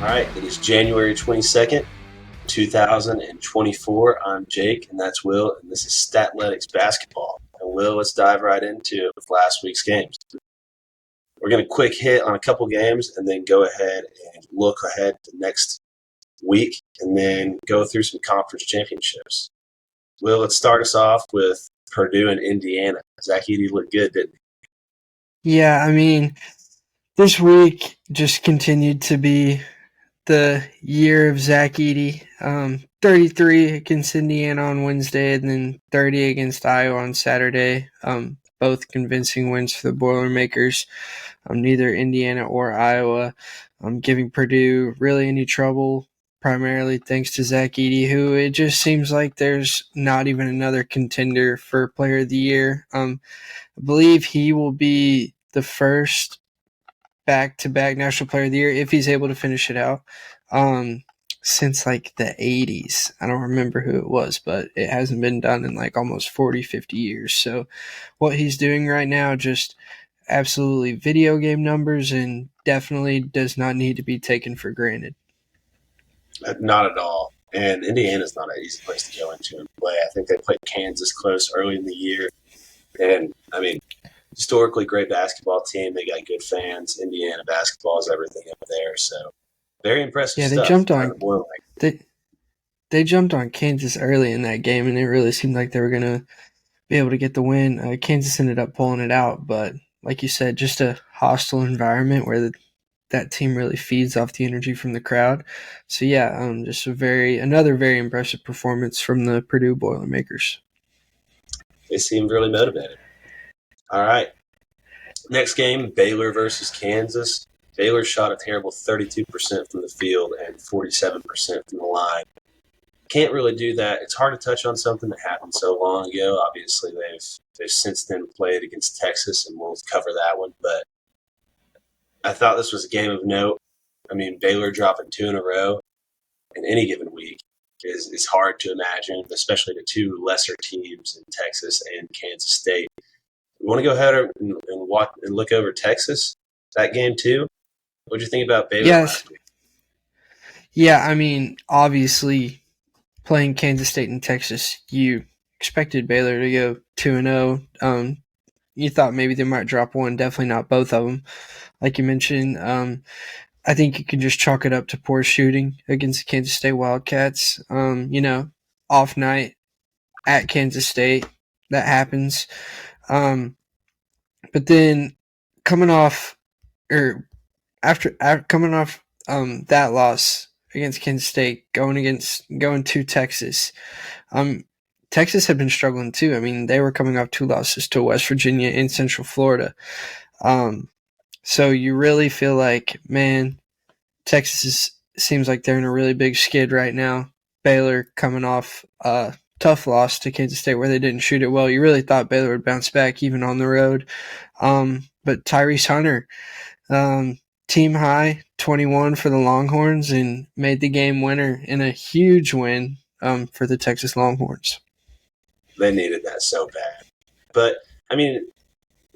right, it is January 22nd, 2024. I'm Jake, and that's Will, and this is Statletics Basketball. And Will, let's dive right into it with last week's games. We're going to quick hit on a couple games and then go ahead and look ahead to next week and then go through some conference championships. Will, let's start us off with Purdue and Indiana. Zach Edey looked good, didn't he? Yeah, I mean, this week just continued to be the year of Zach Edey. 33 against Indiana on Wednesday, and then 30 against Iowa on Saturday. Both convincing wins for the Boilermakers. Neither Indiana or Iowa giving Purdue really any trouble, primarily thanks to Zach Edey, who it just seems like there's not even another contender for Player of the Year. I believe he will be the first back-to-back National Player of the Year if he's able to finish it out since like the 80s. I don't remember who it was, but it hasn't been done in like almost 40, 50 years. So what he's doing right now, just absolutely video game numbers, and definitely does not need to be taken for granted. Not at all. And Indiana's not an easy place to go into and play. I think they played Kansas close early in the year. And, I mean, historically great basketball team. They got good fans. Indiana basketball is everything up there. So, very impressive Yeah, stuff. They jumped on Kansas early in that game, and it really seemed like they were going to be able to get the win. Kansas ended up pulling it out, but like you said, just a hostile environment where that team really feeds off the energy from the crowd. So yeah, just another very impressive performance from the Purdue Boilermakers. They seemed really motivated. All right. Next game, Baylor versus Kansas. Baylor shot a terrible 32% from the field and 47% from the line. Can't really do that. It's hard to touch on something that happened so long ago. Obviously, they've since then played against Texas, and we'll cover that one. But I thought this was a game of note. I mean, Baylor dropping 2 in a row in any given week is hard to imagine, especially to two lesser teams in Texas and Kansas State. We want to go ahead and watch and look over Texas, that game too. What did you think about Baylor last week? Yeah, I mean, obviously, playing Kansas State and Texas, you expected Baylor to go 2-0. You thought maybe they might drop one, definitely not both of them. Like you mentioned, I think you can just chalk it up to poor shooting against the Kansas State Wildcats. Off night at Kansas State, that happens. But then coming off that loss against Kansas State, going to Texas. Texas had been struggling too. I mean, they were coming off 2 losses to West Virginia and Central Florida. So you really feel like, man, Texas seems like they're in a really big skid right now. Baylor coming off a tough loss to Kansas State where they didn't shoot it well. You really thought Baylor would bounce back even on the road. But Tyrese Hunter, team high 21 for the Longhorns, and made the game winner in a huge win for the Texas Longhorns. They needed that so bad. But, I mean,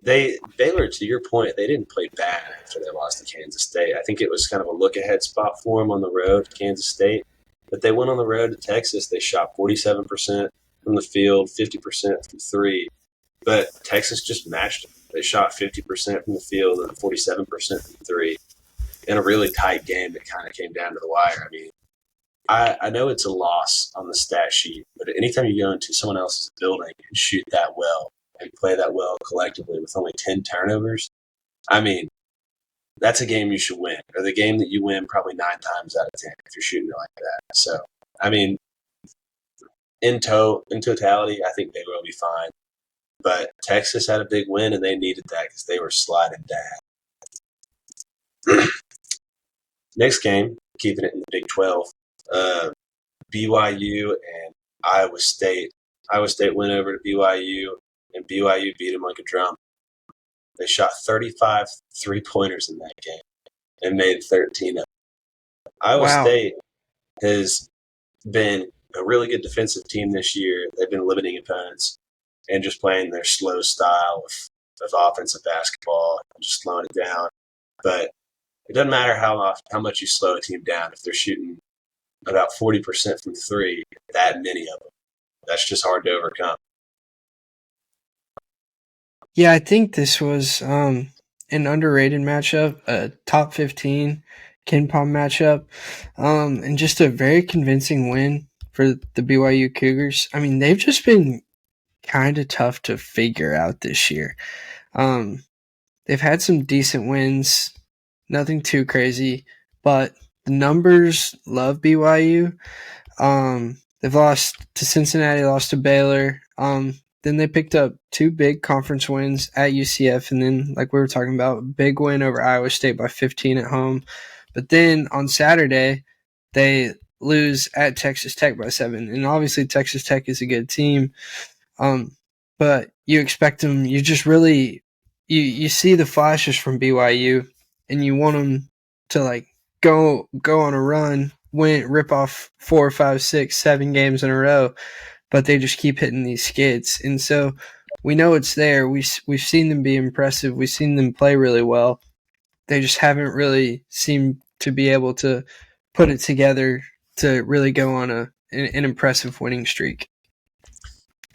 Baylor, to your point, they didn't play bad after they lost to Kansas State. I think it was kind of a look-ahead spot for them on the road to Kansas State. But they went on the road to Texas. They shot 47% from the field, 50% from three. But Texas just matched them. They shot 50% from the field and 47% from three in a really tight game that kind of came down to the wire. I mean, I know it's a loss on the stat sheet, but anytime you go into someone else's building and shoot that well and play that well collectively with only 10 turnovers, I mean, that's a game you should win, or the game that you win probably 9 times out of 10 if you're shooting it like that. So, I mean, in totality, I think they will be fine. But Texas had a big win, and they needed that because they were sliding down. Next game, keeping it in the Big 12, BYU and Iowa State. Iowa State went over to BYU, and BYU beat them like a drum. They shot 35 three-pointers in that game and made 13 of them. Iowa State has been a really good defensive team this year. They've been limiting opponents and just playing their slow style of offensive basketball and just slowing it down. But it doesn't matter how much you slow a team down if they're shooting about 40% from three. That many of them, that's just hard to overcome. Yeah, I think this was an underrated matchup, a top 15 Ken Palm matchup, and just a very convincing win for the BYU Cougars. I mean, they've just been kind of tough to figure out this year. Um, they've had some decent wins, nothing too crazy, but the numbers love BYU. They've lost to Cincinnati, lost to Baylor. Then they picked up two big conference wins at UCF, and then, like we were talking about, big win over Iowa State by 15 at home. But then on Saturday, they lose at Texas Tech by 7, and obviously Texas Tech is a good team. But you expect them. You just really you see the flashes from BYU, and you want them to like go on a run, rip off 4, 5, 6, 7 games in a row, but they just keep hitting these skids, and so we know it's there. We've seen them be impressive. We've seen them play really well. They just haven't really seemed to be able to put it together to really go on an impressive winning streak.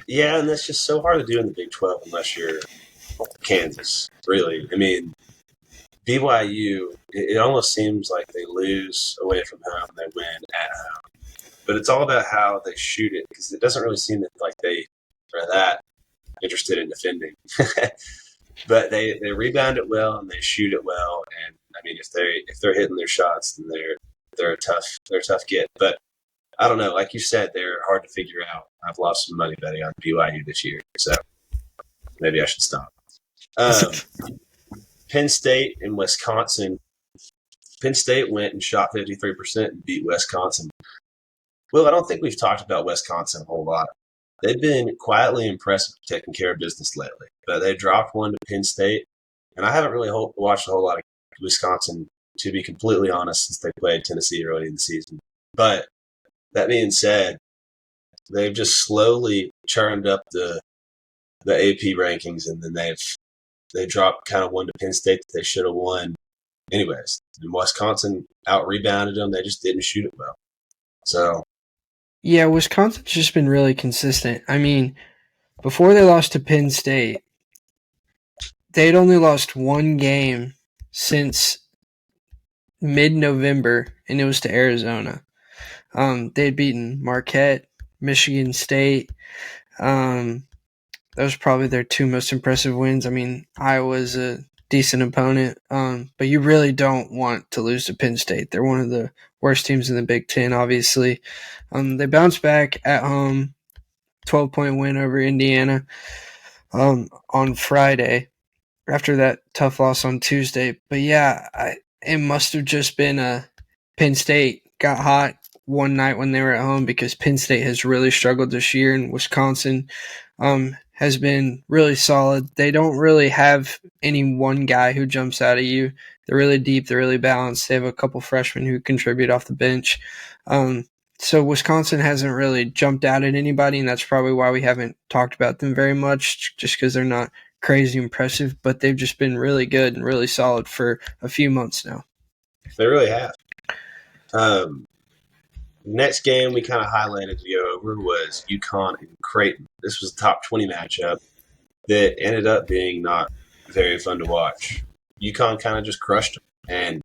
Yeah, and that's just so hard to do in the Big 12 unless you're Kansas. Really, I mean, BYU. It almost seems like they lose away from home, they win at home. But it's all about how they shoot it because it doesn't really seem like they are that interested in defending. But they rebound it well and they shoot it well. And I mean, if they're hitting their shots, then they're a tough get. But I don't know. Like you said, they're hard to figure out. I've lost some money betting on BYU this year, so maybe I should stop. Um, Penn State and Wisconsin. Penn State went and shot 53% and beat Wisconsin. Well, I don't think we've talked about Wisconsin a whole lot. They've been quietly impressive taking care of business lately, but they dropped one to Penn State, and I haven't really watched a whole lot of Wisconsin, to be completely honest, since they played Tennessee early in the season. But that being said, they've just slowly churned up the AP rankings, and then they dropped kind of one to Penn State that they should have won. Anyways, and Wisconsin out rebounded them. They just didn't shoot it well. So Yeah, Wisconsin's just been really consistent. I mean, before they lost to Penn State, they'd only lost one game since mid-November, and it was to Arizona. They'd beaten Marquette, Michigan State. That was probably their two most impressive wins. I mean, Iowa's a decent opponent, but you really don't want to lose to Penn State. They're one of the worst teams in the Big Ten, obviously. They bounced back at home, 12-point win over Indiana on Friday after that tough loss on Tuesday. But yeah, it must have just been Penn State got hot one night when they were at home because Penn State has really struggled this year, and Wisconsin has been really solid. They don't really have any one guy who jumps out at you. They're really deep. They're really balanced. They have a couple freshmen who contribute off the bench. So Wisconsin hasn't really jumped out at anybody, and that's probably why we haven't talked about them very much, just because they're not crazy impressive, but they've just been really good and really solid for a few months now. they really have. Next game we kind of highlighted to go over was UConn and Creighton. This was a top 20 matchup that ended up being not very fun to watch. UConn kind of just crushed them. And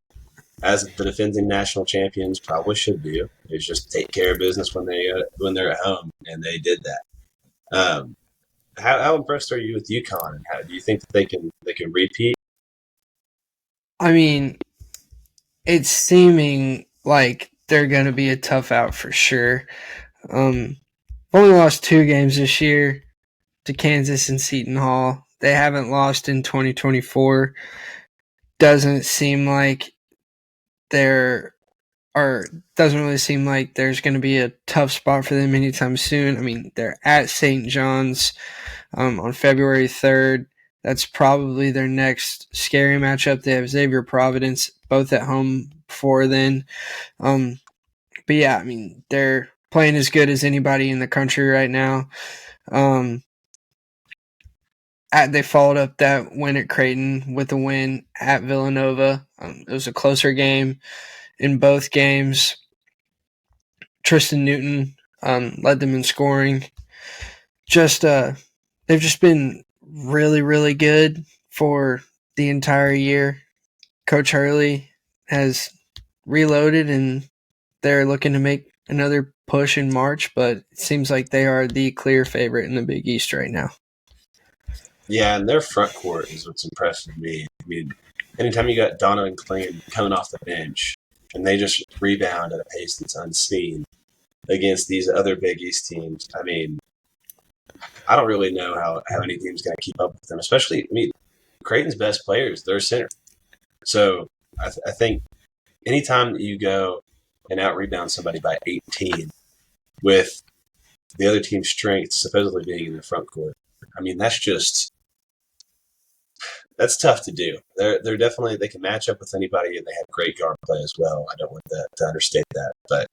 as the defending national champions probably should do, is just take care of business when they're at home, and they did that. How impressed are you with UConn, and how do you think that they can repeat? I mean, it's seeming like they're going to be a tough out for sure. Only lost 2 games this year to Kansas and Seton Hall. They haven't lost in 2024. Doesn't seem like doesn't really seem like there's going to be a tough spot for them anytime soon. I mean, they're at St. John's on February 3rd. That's probably their next scary matchup. They have Xavier Providence both at home before then. But yeah, I mean, they're playing as good as anybody in the country right now. They followed up that win at Creighton with a win at Villanova. It was a closer game in both games. Tristan Newton led them in scoring. They've just been really, really good for the entire year. Coach Hurley has reloaded and they're looking to make another push in March, but it seems like they are the clear favorite in the Big East right now. Yeah, and their front court is what's impressive to me. I mean, anytime you got Donovan Clingan coming off the bench and they just rebound at a pace that's unseen against these other Big East teams, I mean, I don't really know how any team's going to keep up with them, especially, I mean, Creighton's best players, they're center. So I think anytime that you go and out-rebound somebody by 18 with the other team's strength supposedly being in the front court, I mean, that's tough to do. They're definitely, they can match up with anybody, and they have great guard play as well. I don't want to understate that, but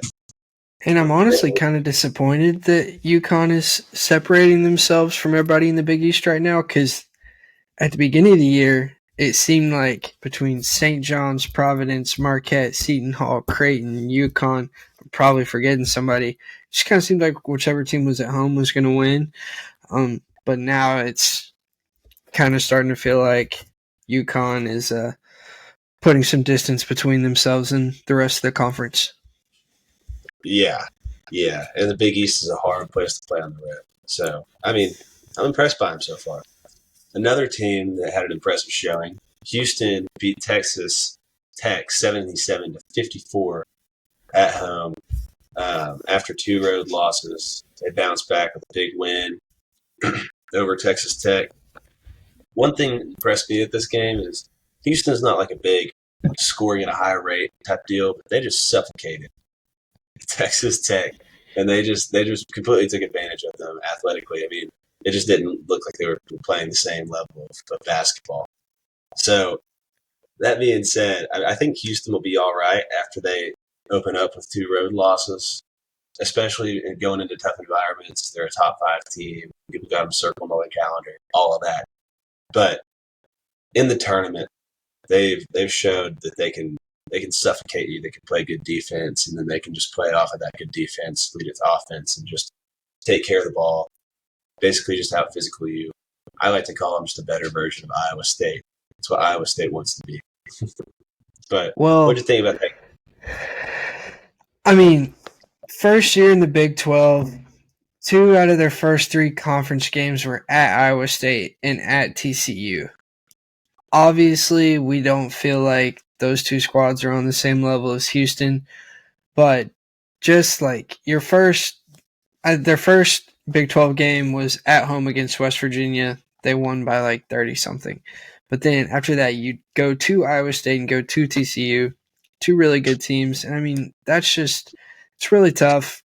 and I'm honestly kind of disappointed that UConn is separating themselves from everybody in the Big East right now, because at the beginning of the year, it seemed like between St. John's, Providence, Marquette, Seton Hall, Creighton, UConn, I'm probably forgetting somebody, it just kind of seemed like whichever team was at home was going to win. But now it's kind of starting to feel like UConn is putting some distance between themselves and the rest of the conference. Yeah. And the Big East is a hard place to play on the road. So, I mean, I'm impressed by them so far. Another team that had an impressive showing, Houston beat Texas Tech 77-54 at home. After 2 road losses, they bounced back with a big win over Texas Tech. One thing that impressed me at this game is Houston's not like a big scoring at a high rate type deal, but they just suffocated Texas Tech, and they just completely took advantage of them athletically. I mean, it just didn't look like they were playing the same level of basketball. So that being said, I think Houston will be all right after they open up with 2 road losses, especially going into tough environments. They're a top 5 team. People got them circled on the calendar, all of that. But in the tournament, they've showed that they can suffocate you. They can play good defense, and then they can just play it off of that good defense, lead it to offense, and just take care of the ball. Basically, just out physical you. I like to call them just a better version of Iowa State. That's what Iowa State wants to be. But what do you think about that? I mean, first year in the Big 12, 2 out of their first 3 conference games were at Iowa State and at TCU. Obviously, we don't feel like those 2 squads are on the same level as Houston, but just like their first Big 12 game was at home against West Virginia. They won by like 30-something. But then after that, you go to Iowa State and go to TCU, 2 really good teams. And I mean, it's really tough.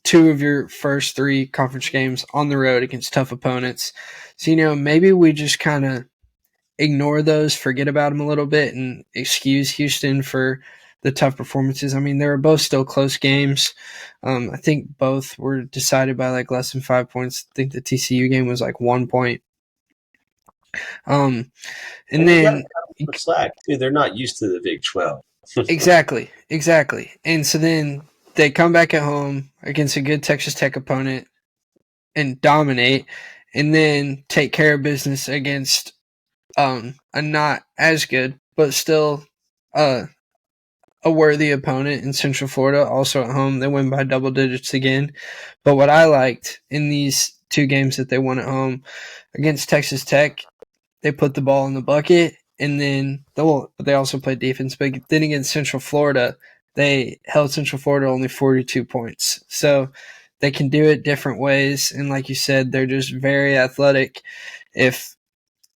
2 of your first 3 conference games on the road against tough opponents. So, maybe we just kind of ignore those, forget about them a little bit, and excuse Houston for the tough performances. I mean, they were both still close games. I think both were decided by like less than 5 points. I think the TCU game was like 1 point. And then slack. Dude, they're not used to the Big 12. Exactly. And so then they come back at home against a good Texas Tech opponent and dominate, and then take care of business against a not as good, but still a worthy opponent in Central Florida, also at home. They win by double digits again. But what I liked in these 2 games that they won at home against Texas Tech, they put the ball in the bucket, and then they also played defense. But then against Central Florida, they held Central Florida only 42 points. So they can do it different ways. And like you said, they're just very athletic. If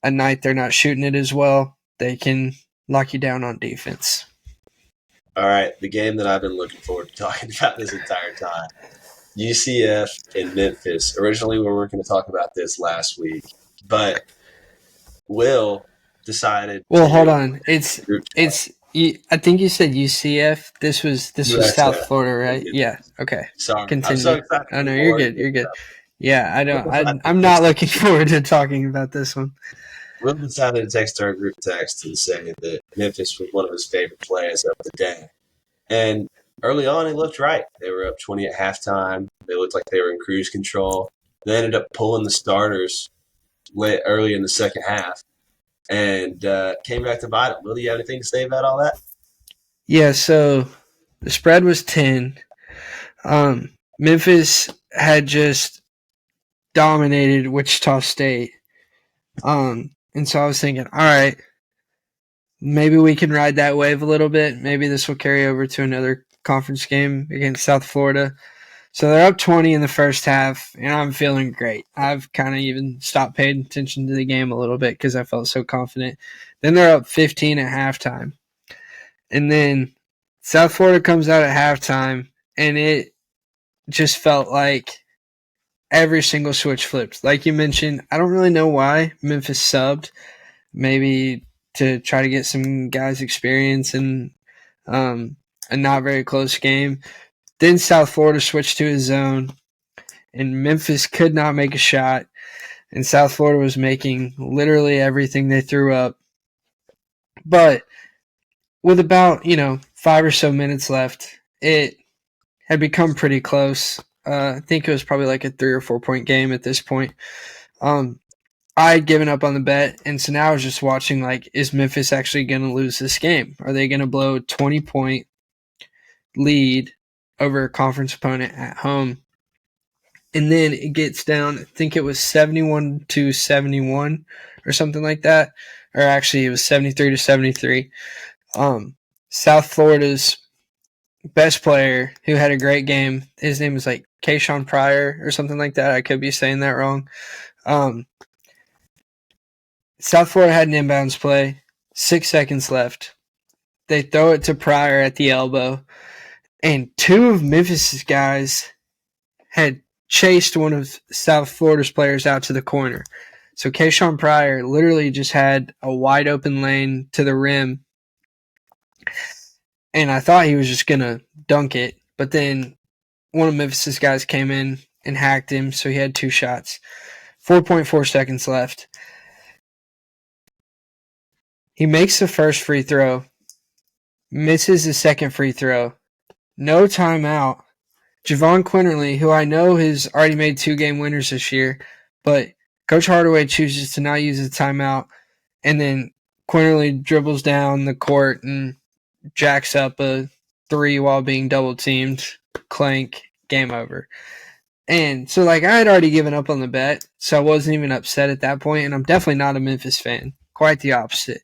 a night they're not shooting it as well, they can lock you down on defense. All right, the game that I've been looking forward to talking about this entire time, UCF in Memphis. Originally, we were going to talk about this last week, but Will decided. Well, hold on. It's. I think you said UCF. This was South Florida, right? Yeah. Okay. Sorry, continue. I'm so excited. Oh no, you're good. Yeah, I Will don't. decided to I'm not text our looking forward to talking about this one. Will decided to text our group text and say that Memphis was one of his favorite plays of the day. And early on, it looked right. They were up 20 at halftime. They looked like they were in cruise control. They ended up pulling the starters late early in the second half and came back to bite them. Will, do you have anything to say about all that? Yeah, so the spread was 10. Memphis had just dominated Wichita State. And so I was thinking, all right, maybe we can ride that wave a little bit. Maybe this will carry over to another conference game against South Florida. So they're up 20 in the first half, and I'm feeling great. I've kind of even stopped paying attention to the game a little bit because I felt so confident. Then they're up 15 at halftime. And then South Florida comes out at halftime, and it just felt like every single switch flipped. Like you mentioned, I don't really know why Memphis subbed. Maybe to try to get some guys experience in a not very close game. Then South Florida switched to his zone, and Memphis could not make a shot. And South Florida was making literally everything they threw up. But with about, 5 or so minutes left, it had become pretty close. I think it was probably like a 3 or 4 point game at this point. Um, I had given up on the bet, and so now I was just watching, like, is Memphis actually going to lose this game? Are they going to blow a 20-point lead over a conference opponent at home? And then it gets down, I think it was 71-71 or something like that. Or actually, it was 73-73. South Florida's best player who had a great game, his name was like Kayshawn Pryor or something like that. I could be saying that wrong. South Florida had an inbounds play, 6 seconds left. They throw it to Pryor at the elbow, and two of Memphis's guys had chased one of South Florida's players out to the corner. So Kayshawn Pryor literally just had a wide open lane to the rim, and I thought he was just going to dunk it, but then one of Memphis's guys came in and hacked him, so he had 2 shots. 4.4 seconds left. He makes the first free throw, misses the second free throw, no timeout. Javon Quinterly, who I know has already made 2 game winners this year, but Coach Hardaway chooses to not use the timeout, and then Quinterly dribbles down the court and jacks up a three while being double teamed. Clank, game over. And so, like, I had already given up on the bet, so I wasn't even upset at that point, and I'm definitely not a Memphis fan. Quite the opposite.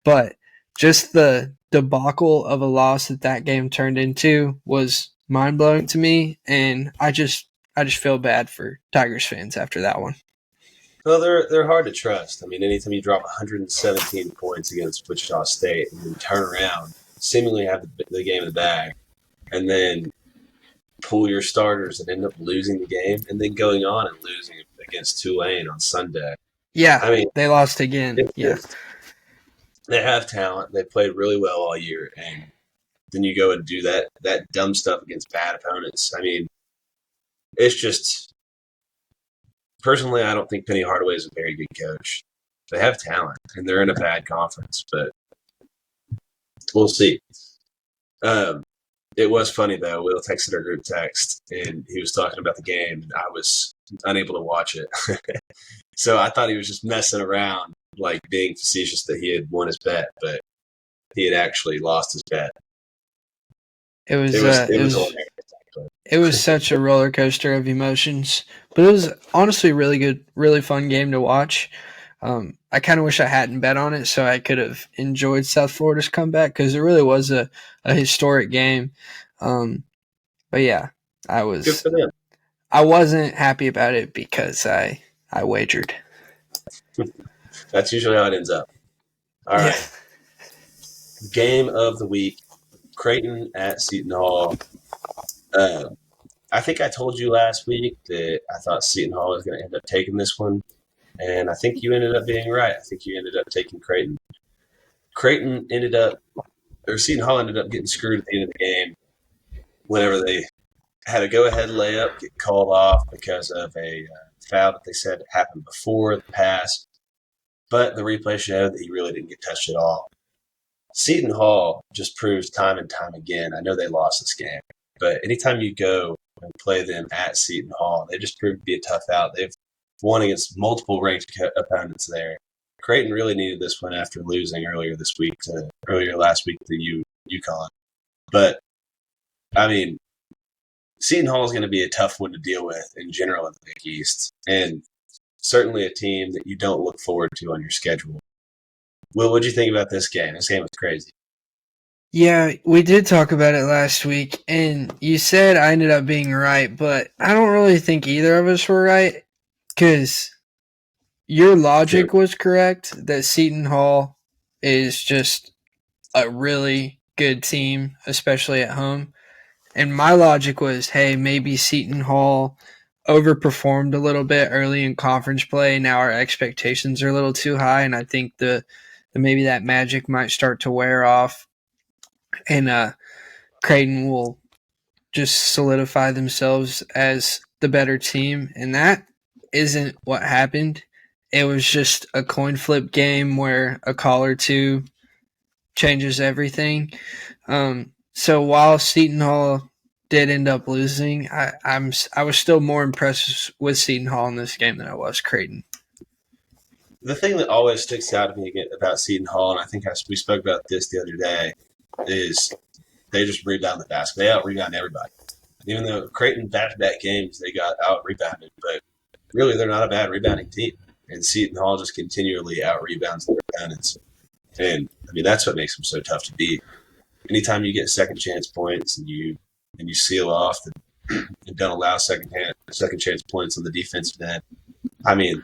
But just the debacle of a loss that game turned into was mind blowing to me, and I just feel bad for Tigers fans after that one. Well, they're hard to trust. I mean, anytime you drop 117 points against Wichita State and then turn around, seemingly have the game in the bag, and then pull your starters and end up losing the game, and then going on and losing against Tulane on Sunday. Yeah, I mean, they lost again. it's Yeah. just they have talent. They played really well all year, and then you go and do that dumb stuff against bad opponents. I mean, it's just personally, I don't think Penny Hardaway is a very good coach. They have talent, and they're in a bad conference, but we'll see. Um, it was funny though. Will texted our group text, and he was talking about the game, and I was unable to watch it. So I thought he was just messing around, like being facetious that he had won his bet, but he had actually lost his bet. It It was was uh, it it was was hilarious. it was such a roller coaster of emotions, but it was honestly a really good, really fun game to watch. I kind of wish I hadn't bet on it so I could have enjoyed South Florida's comeback because it really was a historic game. Um, but yeah, I Good was for them. I wasn't happy about it because I wagered. That's usually how it ends up. All Yeah. right, game of the week: Creighton at Seton Hall. Uh, I think I told you last week that I thought Seton Hall was going to end up taking this one, and I think you ended up being right. I think you ended up taking Creighton. Creighton ended up, or Seton Hall ended up getting screwed at the end of the game whenever they had a go-ahead layup get called off because of a foul that they said happened before the pass, but the replay showed that he really didn't get touched at all. Seton Hall just proves time and time again. I know they lost this game, but anytime you go and play them at Seton Hall, they just prove to be a tough out. They've won against multiple ranked opponents there. Creighton really needed this one after losing earlier last week to UConn. But I mean, Seton Hall is going to be a tough one to deal with in general in the Big East, and certainly a team that you don't look forward to on your schedule. Will, what did you think about this game? This game was crazy. Yeah, we did talk about it last week, and you said I ended up being right, but I don't really think either of us were right because your Sure. logic was correct that Seton Hall is just a really good team, especially at home. And my logic was, hey, maybe Seton Hall overperformed a little bit early in conference play. Now our expectations are a little too high, and I think the maybe that magic might start to wear off, and Creighton will just solidify themselves as the better team. And that isn't what happened. It was just a coin flip game where a call or two changes everything. So while Seton Hall did end up losing, I was still more impressed with Seton Hall in this game than I was Creighton. The thing that always sticks out to me about Seton Hall, and I think we spoke about this the other day, is they just rebound the basket. They out-rebound everybody. Even though Creighton back-to-back games, they got out-rebounded, but really they're not a bad rebounding team. And Seton Hall just continually out-rebounds their opponents. And, I mean, that's what makes them so tough to beat. Anytime you get second chance points and you seal off and don't allow second chance points on the defensive end, I mean,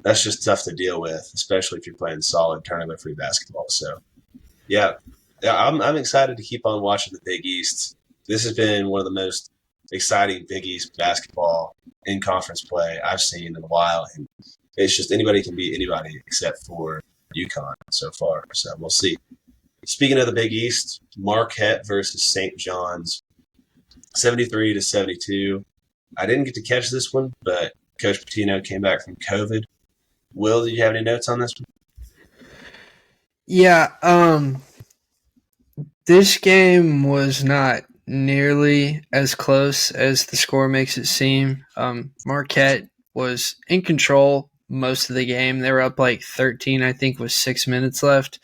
that's just tough to deal with, especially if you're playing solid turnover-free basketball. So, yeah, I'm excited to keep on watching the Big East. This has been one of the most exciting Big East basketball in conference play I've seen in a while. And it's just anybody can beat anybody except for UConn so far. So we'll see. Speaking of the Big East, Marquette versus St. John's, 73-72. I didn't get to catch this one, but Coach Pitino came back from COVID. Will, did you have any notes on this one? Yeah, this game was not nearly as close as the score makes it seem. Marquette was in control most of the game. They were up like 13, I think, with 6 minutes left.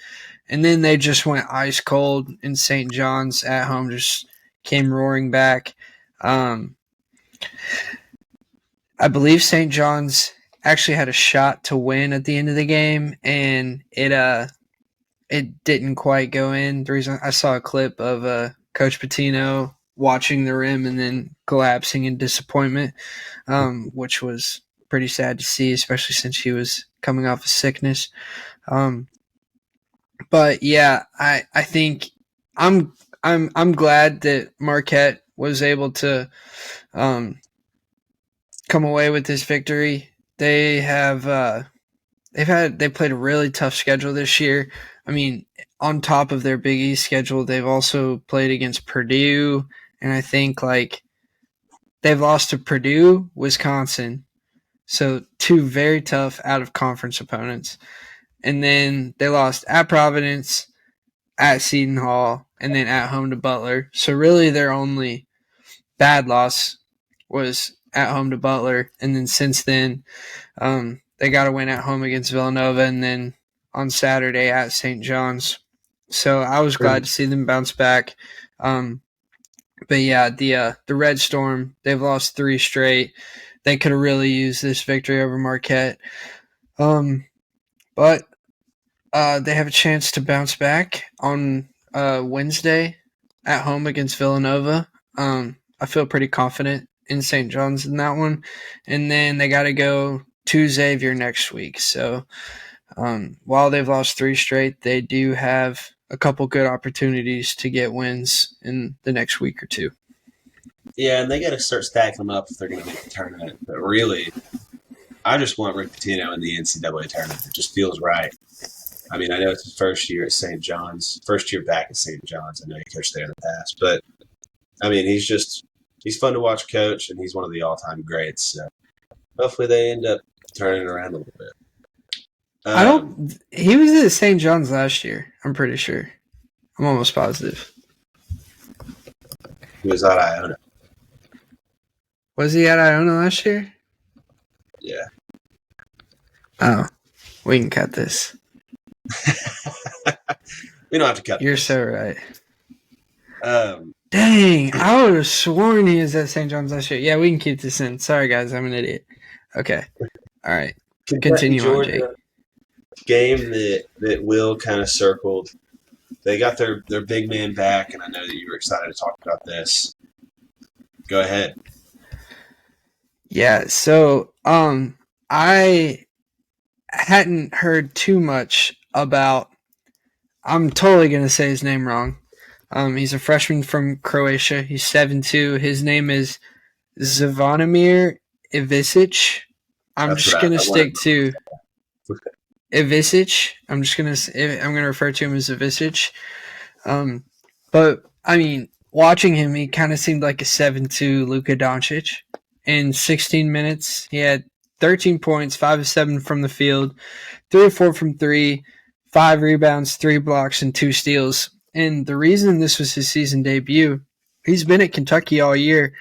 And then they just went ice cold, and St. John's at home just came roaring back. I believe St. John's actually had a shot to win at the end of the game, and it didn't quite go in. The reason I saw a clip of Coach Pitino watching the rim and then collapsing in disappointment, which was pretty sad to see, especially since he was coming off of sickness. But yeah, I think I'm glad that Marquette was able to come away with this victory. They played a really tough schedule this year. I mean, on top of their Big East schedule, they've also played against Purdue, and I think like they've lost to Purdue, Wisconsin. So two very tough out of conference opponents. And then they lost at Providence, at Seton Hall, and then at home to Butler. So really their only bad loss was at home to Butler. And then since then, they got to win at home against Villanova and then on Saturday at St. John's. So I was glad to see them bounce back. But yeah, the Red Storm, they've lost 3 straight. They could have really used this victory over Marquette. But they have a chance to bounce back on Wednesday at home against Villanova. I feel pretty confident in St. John's in that one. And then they got to go to Xavier next week. So while they've lost 3 straight, they do have a couple good opportunities to get wins in the next week or two. Yeah, and they got to start stacking them up if they're going to make the tournament. But really, I just want Rick Pitino in the NCAA tournament. It just feels right. I mean, I know it's his first year at St. John's, first year back at St. John's. I know he coached there in the past. But, I mean, he's just he's fun to watch coach, and he's one of the all-time greats. So hopefully they end up turning it around a little bit. I don't. He was at St. John's last year. I'm pretty sure. I'm almost positive. He was at Iona. Was he at Iona last year? Yeah. Oh, we can cut this. We don't have to cut You're this. so right. Um, Dang, I would have sworn he was at St. John's last year. Yeah, we can keep this in. Sorry, guys, I'm an idiot. Okay. All right. Continue on, Jake. Game that Will kind of circled. They got their big man back, and I know that you were excited to talk about this. Go ahead. Yeah, so I hadn't heard too much about. I'm totally gonna say his name wrong. He's a freshman from Croatia. He's 7'2". His name is Zvonimir Ivisic. I'm That's just what gonna I stick wanted. to Ivisic. I'm gonna refer to him as Ivisic. But I mean, watching him, he kind of seemed like a 7'2" Luka Doncic. In 16 minutes, he had 13 points, 5 of 7 from the field, 3 of 4 from 3, 5 rebounds, 3 blocks, and 2 steals. And the reason this was his season debut, he's been at Kentucky all year,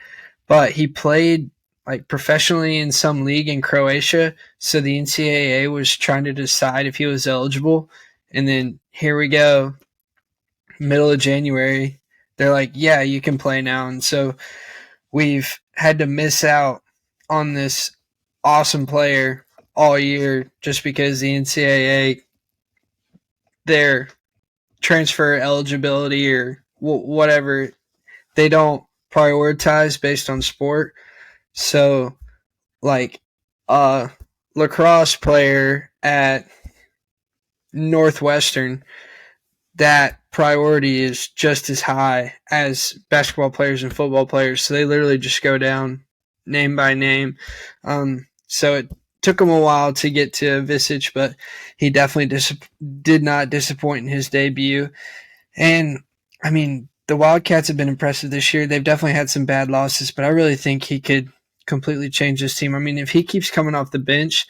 but he played like professionally in some league in Croatia. So the NCAA was trying to decide if he was eligible. And then here we go, middle of January. They're like, yeah, you can play now. And so we've had to miss out on this awesome player all year just because the NCAA, their transfer eligibility or whatever, they don't prioritize based on sport. So, like, a lacrosse player at Northwestern, that priority is just as high as basketball players and football players. So they literally just go down name by name. So it took him a while to get to Visage, but he definitely did not disappoint in his debut. And, I mean, the Wildcats have been impressive this year. They've definitely had some bad losses, but I really think he could completely change this team. I mean, if he keeps coming off the bench,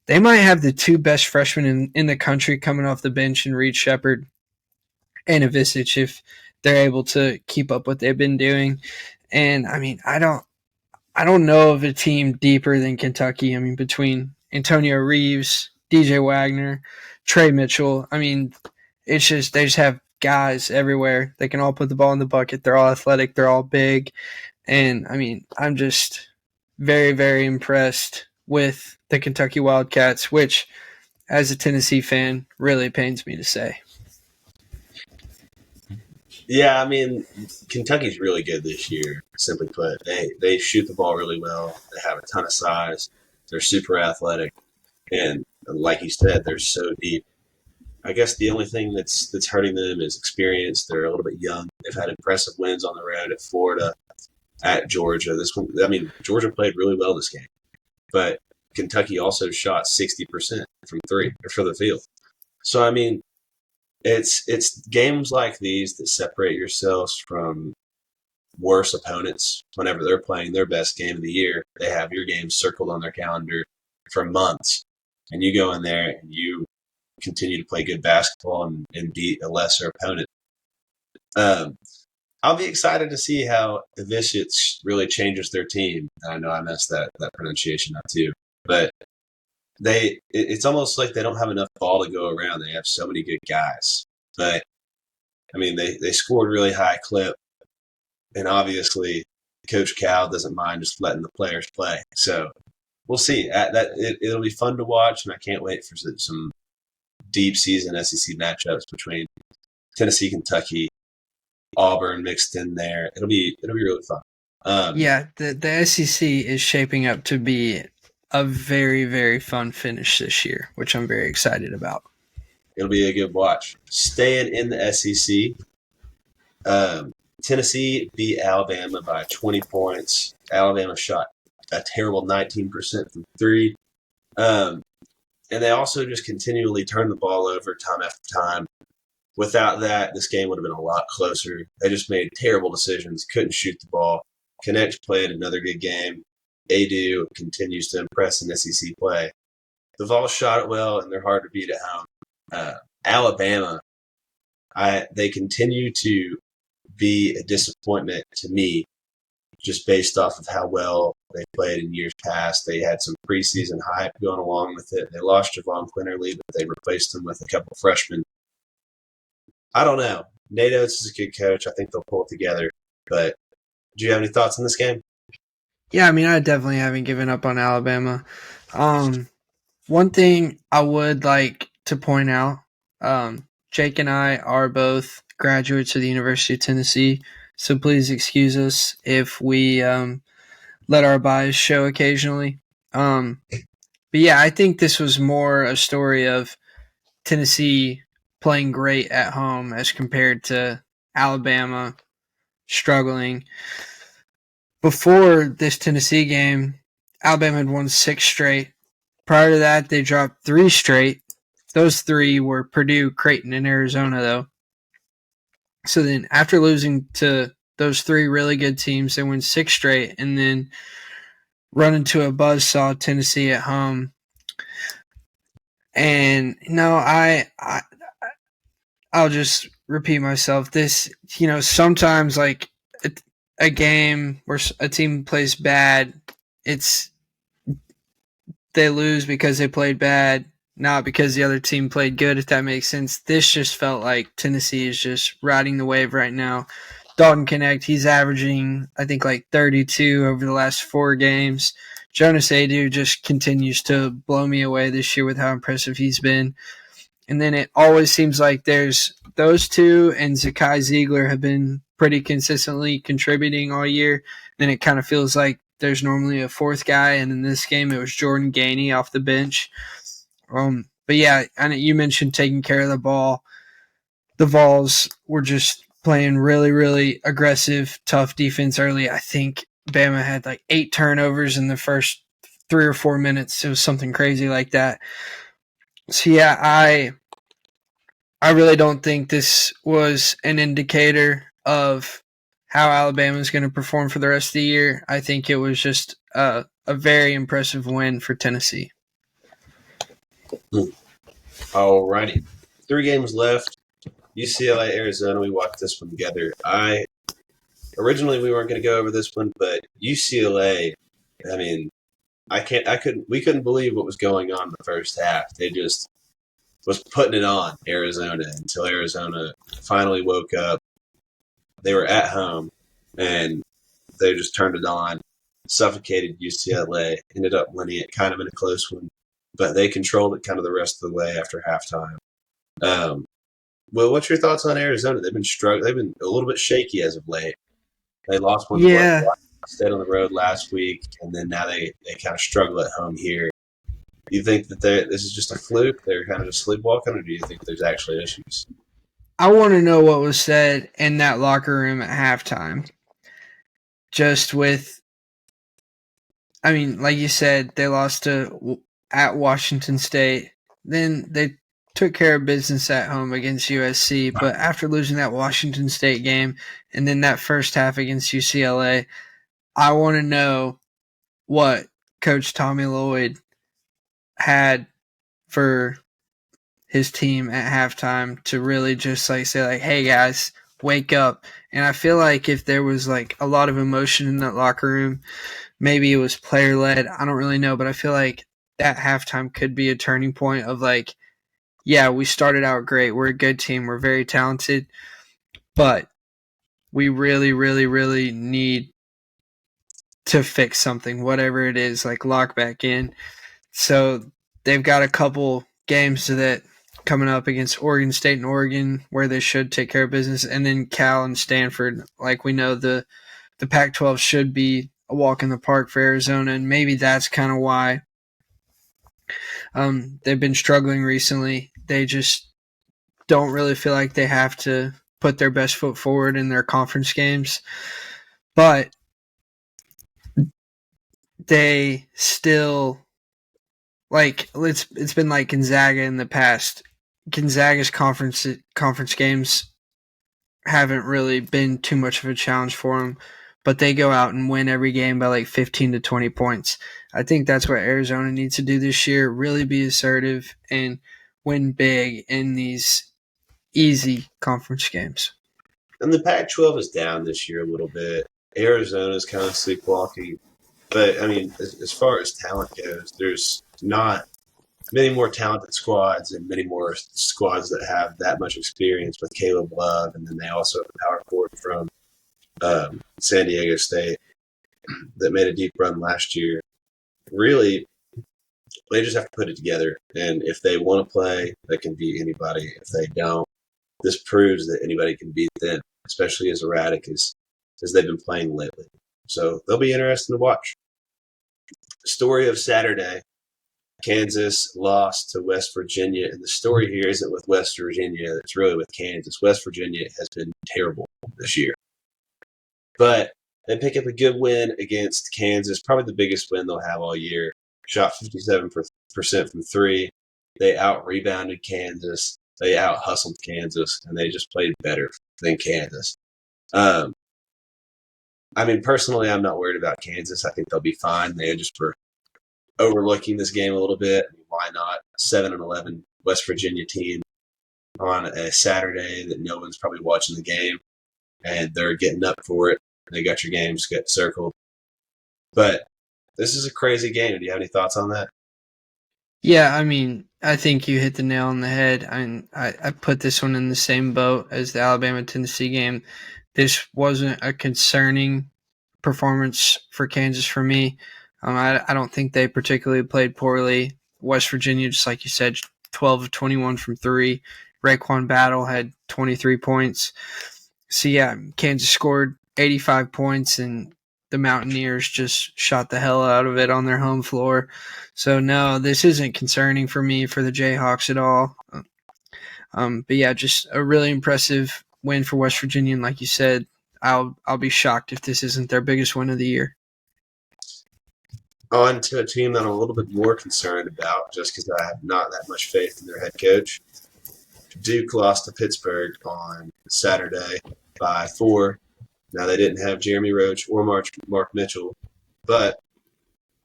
they might have the 2 best freshmen in the country coming off the bench in Reed Shepherd and Ivisic if they're able to keep up what they've been doing. And I mean, I don't know of a team deeper than Kentucky. I mean, between Antonio Reeves, DJ Wagner, Trey Mitchell, I mean, it's just they just have guys everywhere. They can all put the ball in the bucket. They're all athletic. They're all big. And I mean, I'm just very, very impressed with the Kentucky Wildcats, which, as a Tennessee fan, really pains me to say. Yeah, I mean, Kentucky's really good this year, simply put. They shoot the ball really well. They have a ton of size. They're super athletic. And like you said, they're so deep. I guess the only thing that's hurting them is experience. They're a little bit young. They've had impressive wins on the road at Florida, at Georgia. This one, I mean, Georgia played really well this game, but Kentucky also shot 60% from three or for the field. So I mean, it's games like these that separate yourselves from worse opponents. Whenever they're playing their best game of the year, they have your game circled on their calendar for months, and you go in there and you continue to play good basketball and beat a lesser opponent. I'll be excited to see how Ivisic really changes their team. I know I messed that pronunciation up too, but it's almost like they don't have enough ball to go around. They have so many good guys, but I mean they scored really high clip, and obviously Coach Cal doesn't mind just letting the players play. So we'll see. It'll be fun to watch, and I can't wait for some deep season SEC matchups between Tennessee, Kentucky, Auburn mixed in there. It'll be really fun. The SEC is shaping up to be a very, very fun finish this year, which I'm very excited about. It'll be a good watch. Staying in the SEC, Tennessee beat Alabama by 20 points. Alabama shot a terrible 19% from three. And they also just continually turn the ball over time after time. Without that, this game would have been a lot closer. They just made terrible decisions, couldn't shoot the ball. Connect played another good game. Adu continues to impress in SEC play. The Vols shot it well, and they're hard to beat at home. Alabama, they continue to be a disappointment to me, just based off of how well they played in years past. They had some preseason hype going along with it. They lost Javon Quinterly, but they replaced him with a couple of freshmen. I don't know. Nate Oates is a good coach. I think they'll pull it together. But do you have any thoughts on this game? Yeah, I mean, I definitely haven't given up on Alabama. One thing I would like to point out, Jake and I are both graduates of the University of Tennessee, so please excuse us if we let our bias show occasionally. But yeah, I think this was more a story of Tennessee playing great at home as compared to Alabama struggling. Before this Tennessee game, Alabama had won 6 straight. Prior to that, they dropped 3 straight. Those 3 were Purdue, Creighton, and Arizona, though. So then after losing to those 3 really good teams, they win 6 straight and then run into a buzzsaw Tennessee at home. And no, I'll just repeat myself. This, sometimes like a game where a team plays bad, they lose because they played bad, not because the other team played good, if that makes sense. This just felt like Tennessee is just riding the wave right now. Dalton Connect, he's averaging, I think, like 32 over the last 4 games. Jonas Adu just continues to blow me away this year with how impressive he's been. And then it always seems like there's those 2 and Zakai Ziegler have been pretty consistently contributing all year. Then it kind of feels like there's normally a 4th guy, and in this game it was Jordan Gainey off the bench. But yeah, you mentioned taking care of the ball. The Vols were just playing really, really aggressive, tough defense early. I think Bama had like 8 turnovers in the first 3 or 4 minutes. It was something crazy like that. So yeah, I really don't think this was an indicator of how Alabama is going to perform for the rest of the year. I think it was just a very impressive win for Tennessee. Alrighty. 3 games left. UCLA, Arizona. We watched this one together. Originally we weren't going to go over this one, but UCLA, I mean, we couldn't believe what was going on in the first half. They just was putting it on Arizona until Arizona finally woke up. They were at home, and they just turned it on, suffocated UCLA, ended up winning it kind of in a close one, but they controlled it kind of the rest of the way after halftime. Well, what's your thoughts on Arizona? They've been struggling. They've been a little bit shaky as of late. They lost one to State on the road last week, and then now they kind of struggle at home here. Do you think that this is just a fluke? They're kind of just sleepwalking, or do you think there's actually issues? I want to know what was said in that locker room at halftime. Just with, I mean, like you said, they lost at Washington State. Then they took care of business at home against USC. But after losing that Washington State game and then that first half against UCLA, I want to know what Coach Tommy Lloyd had for his team at halftime to really just like say like, hey guys, wake up. And I feel like if there was like a lot of emotion in that locker room, maybe it was player led, I don't really know, but I feel like that halftime could be a turning point of like, yeah, we started out great, we're a good team, we're very talented, but we really, really, really need to fix something, whatever it is, like lock back in. So they've got a couple games that coming up against Oregon State and Oregon where they should take care of business, and then Cal and Stanford. Like we know the Pac-12 should be a walk in the park for Arizona, and maybe that's kind of why they've been struggling recently. They just don't really feel like they have to put their best foot forward in their conference games. But they still, like, it's been like Gonzaga in the past. Gonzaga's conference games haven't really been too much of a challenge for them. but they go out and win every game by like 15 to 20 points. I think that's what Arizona needs to do this year, really be assertive and win big in these easy conference games. And the Pac-12 is down this year a little bit. Arizona's kind of sleepwalking. But, I mean, as far as talent goes, there's not many more talented squads and many more squads that have that much experience with Caleb Love. And then they also have a power forward from San Diego State that made a deep run last year. Really, they just have to put it together. And if they want to play, they can beat anybody. If they don't, this proves that anybody can beat them, especially as erratic as they've been playing lately. So they'll be interesting to watch. The story of Saturday, Kansas lost to West Virginia. And the story here isn't with West Virginia, it's really with Kansas. West Virginia has been terrible this year. But they pick up a good win against Kansas, probably the biggest win they'll have all year. Shot 57% from three. They out-rebounded Kansas. They out-hustled Kansas, and they just played better than Kansas. I mean, personally, I'm not worried about Kansas. I think they'll be fine. They just were overlooking this game a little bit. I mean, why not? 7-11 West Virginia team on a Saturday that no one's probably watching the game, and they're getting up for it. They got your games get circled. But this is a crazy game. Do you have any thoughts on that? Yeah, I mean, I think you hit the nail on the head. I put this one in the same boat as the Alabama-Tennessee game. This wasn't a concerning performance for Kansas for me. I don't think they particularly played poorly. West Virginia, just like you said, 12 of 21 from three. Raekwon Battle had 23 points. So, yeah, Kansas scored 85 points, and the Mountaineers just shot the hell out of it on their home floor. So, no, this isn't concerning for me for the Jayhawks at all. But, yeah, just a really impressive win for West Virginia. And like you said, I'll be shocked if this isn't their biggest win of the year. On to a team that I'm a little bit more concerned about just because I have not that much faith in their head coach. Duke lost to Pittsburgh on Saturday by 4. Now, they didn't have Jeremy Roach or Mark Mitchell, but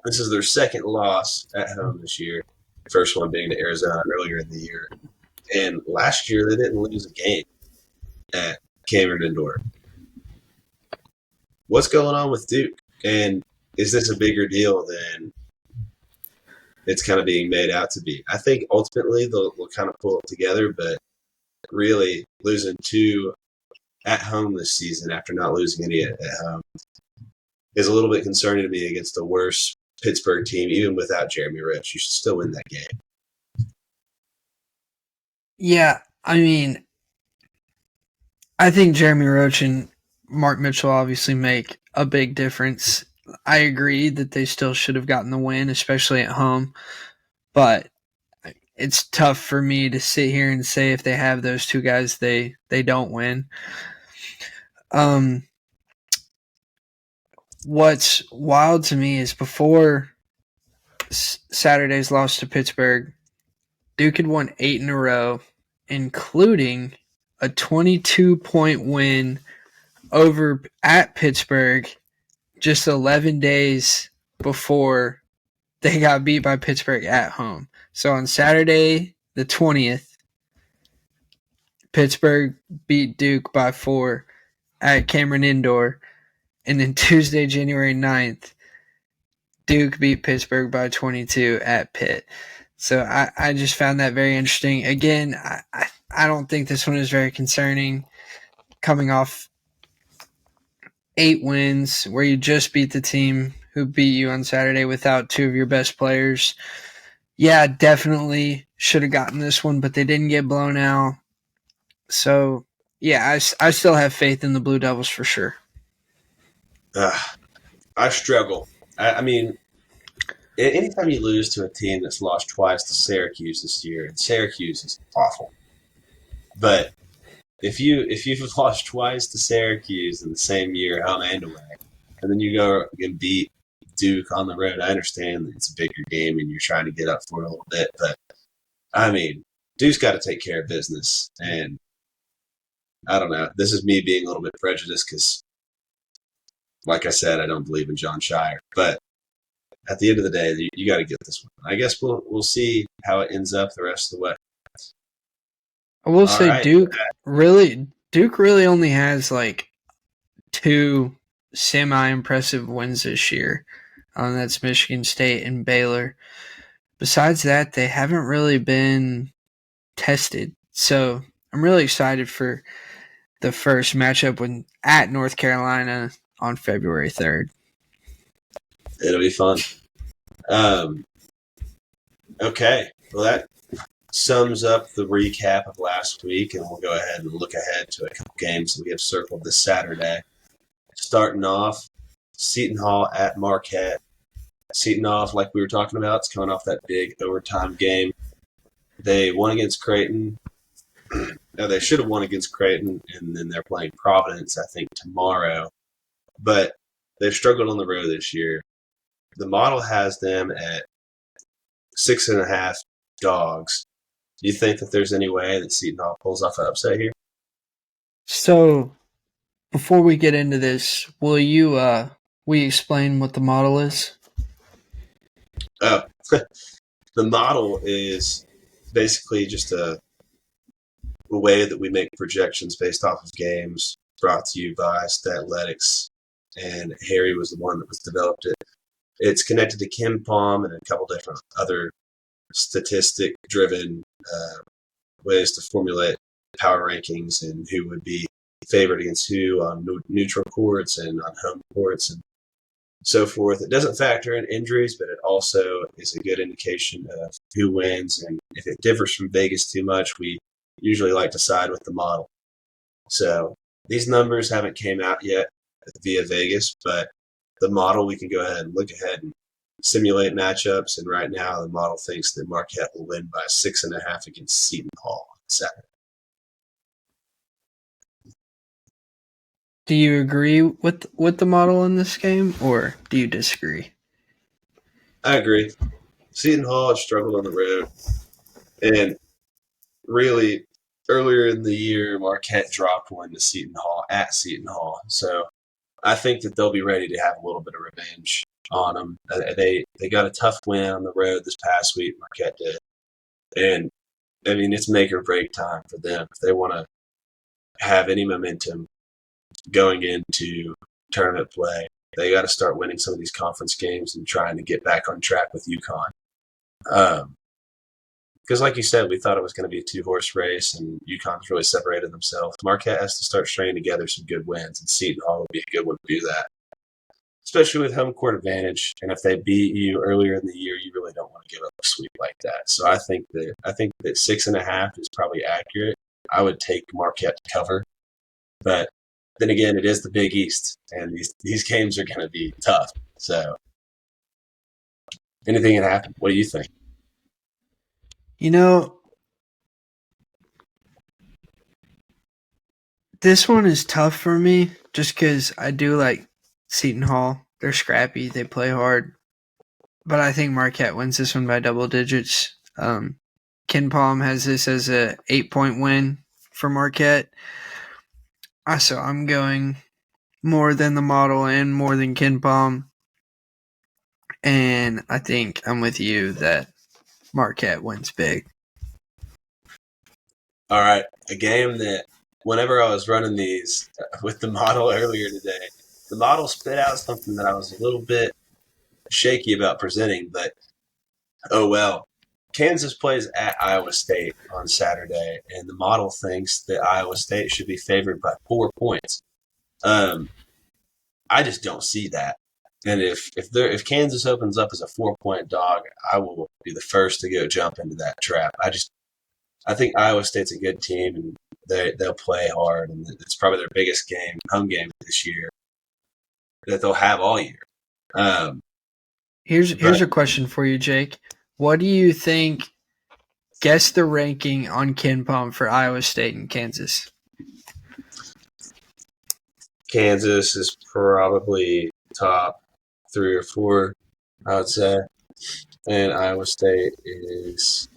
this is their second loss at home this year. The first one being to Arizona earlier in the year. And last year, they didn't lose a game at Cameron Indoor. What's going on with Duke? And is this a bigger deal than it's kind of being made out to be? I think ultimately they'll kind of pull it together, but really losing 2 at home this season after not losing any at home is a little bit concerning to me against the worst Pittsburgh team. Even without Jeremy Roach, you should still win that game. Yeah, I mean, I think Jeremy Roach and Mark Mitchell obviously make a big difference. I agree that they still should have gotten the win, especially at home, but it's tough for me to sit here and say if they have those two guys, they don't win. What's wild to me is before Saturday's loss to Pittsburgh, Duke had won 8 in a row, including a 22-point win over at Pittsburgh just 11 days before they got beat by Pittsburgh at home. So on Saturday, the 20th, Pittsburgh beat Duke by 4 at Cameron Indoor. And then Tuesday, January 9th, Duke beat Pittsburgh by 22 at Pitt. So I just found that very interesting. Again, I don't think this one is very concerning. Coming off 8 wins where you just beat the team who beat you on Saturday without 2 of your best players. Yeah, definitely should have gotten this one, but they didn't get blown out. So, yeah, I still have faith in the Blue Devils for sure. I struggle. I mean, anytime you lose to a team that's lost twice to Syracuse this year, and Syracuse is awful. But if you've lost twice to Syracuse in the same year, home and away, and then you go and beat Duke on the road, I understand that it's a bigger game and you're trying to get up for it a little bit, but I mean, Duke's got to take care of business, and I don't know. This is me being a little bit prejudiced because like I said, I don't believe in John Shire. But at the end of the day, you got to get this one. I guess we'll see how it ends up the rest of the way. I will All say right. Duke really only has like two semi impressive wins this year. That's Michigan State and Baylor. Besides that, they haven't really been tested. So I'm really excited for the first matchup at North Carolina on February 3rd. It'll be fun. Okay. Well, that sums up the recap of last week, and we'll go ahead and look ahead to a couple games that we have circled this Saturday. Starting off, Seton Hall at Marquette. Seton Hall, like we were talking about, it's coming off that big overtime game. They won against Creighton. No, they should have won against Creighton, and then they're playing Providence, I think, tomorrow. But they've struggled on the road this year. The model has them at 6.5 dogs. Do you think that there's any way that Seton Hall pulls off an upset here? So before we get into this, will you explain what the model is? Oh, the model is basically just a way that we make projections based off of games, brought to you by Statletics, and Harry was the one that was developed it. It's connected to Kim Palm and a couple different other statistic-driven ways to formulate power rankings and who would be favored against who on neutral courts and on home courts and so forth. It doesn't factor in injuries, but it also is a good indication of who wins. And if it differs from Vegas too much, we usually like to side with the model. So these numbers haven't came out yet via Vegas, but the model, we can go ahead and look ahead and simulate matchups. And right now, the model thinks that Marquette will win by 6.5 against Seton Hall on Saturday. Do you agree with the model in this game, or do you disagree? I agree. Seton Hall has struggled on the road. And really, earlier in the year, Marquette dropped one to Seton Hall at Seton Hall. So I think that they'll be ready to have a little bit of revenge on them. They got a tough win on the road this past week, Marquette did. And, I mean, it's make or break time for them. If they want to have any momentum going into tournament play, they got to start winning some of these conference games and trying to get back on track with UConn. Because like you said, we thought it was going to be a two-horse race, and UConn's really separated themselves. Marquette has to start stringing together some good wins, and Seton Hall would be a good one to do that, especially with home court advantage. And if they beat you earlier in the year, you really don't want to give up a sweep like that. So I think that 6.5 is probably accurate. I would take Marquette to cover, but then again, it is the Big East, and these games are going to be tough. So anything can happen. What do you think? You know, this one is tough for me just because I do like Seton Hall. They're scrappy. They play hard. But I think Marquette wins this one by double digits. Ken Palm has this as a 8-point win for Marquette. So I'm going more than the model and more than Ken Palm. And I think I'm with you that Marquette wins big. All right, a game that whenever I was running these with the model earlier today, the model spit out something that I was a little bit shaky about presenting, but oh well. Kansas plays at Iowa State on Saturday, and the model thinks that Iowa State should be favored by 4 points. I just don't see that. And if Kansas opens up as a 4-point dog, I will be the first to go jump into that trap. I think Iowa State's a good team, and they'll play hard, and it's probably their biggest game, home game this year that they'll have all year. Here's a question for you, Jake. What do you think? Guess the ranking on Ken Palm for Iowa State and Kansas. Kansas is probably top 3 or 4, I would say, and Iowa State is,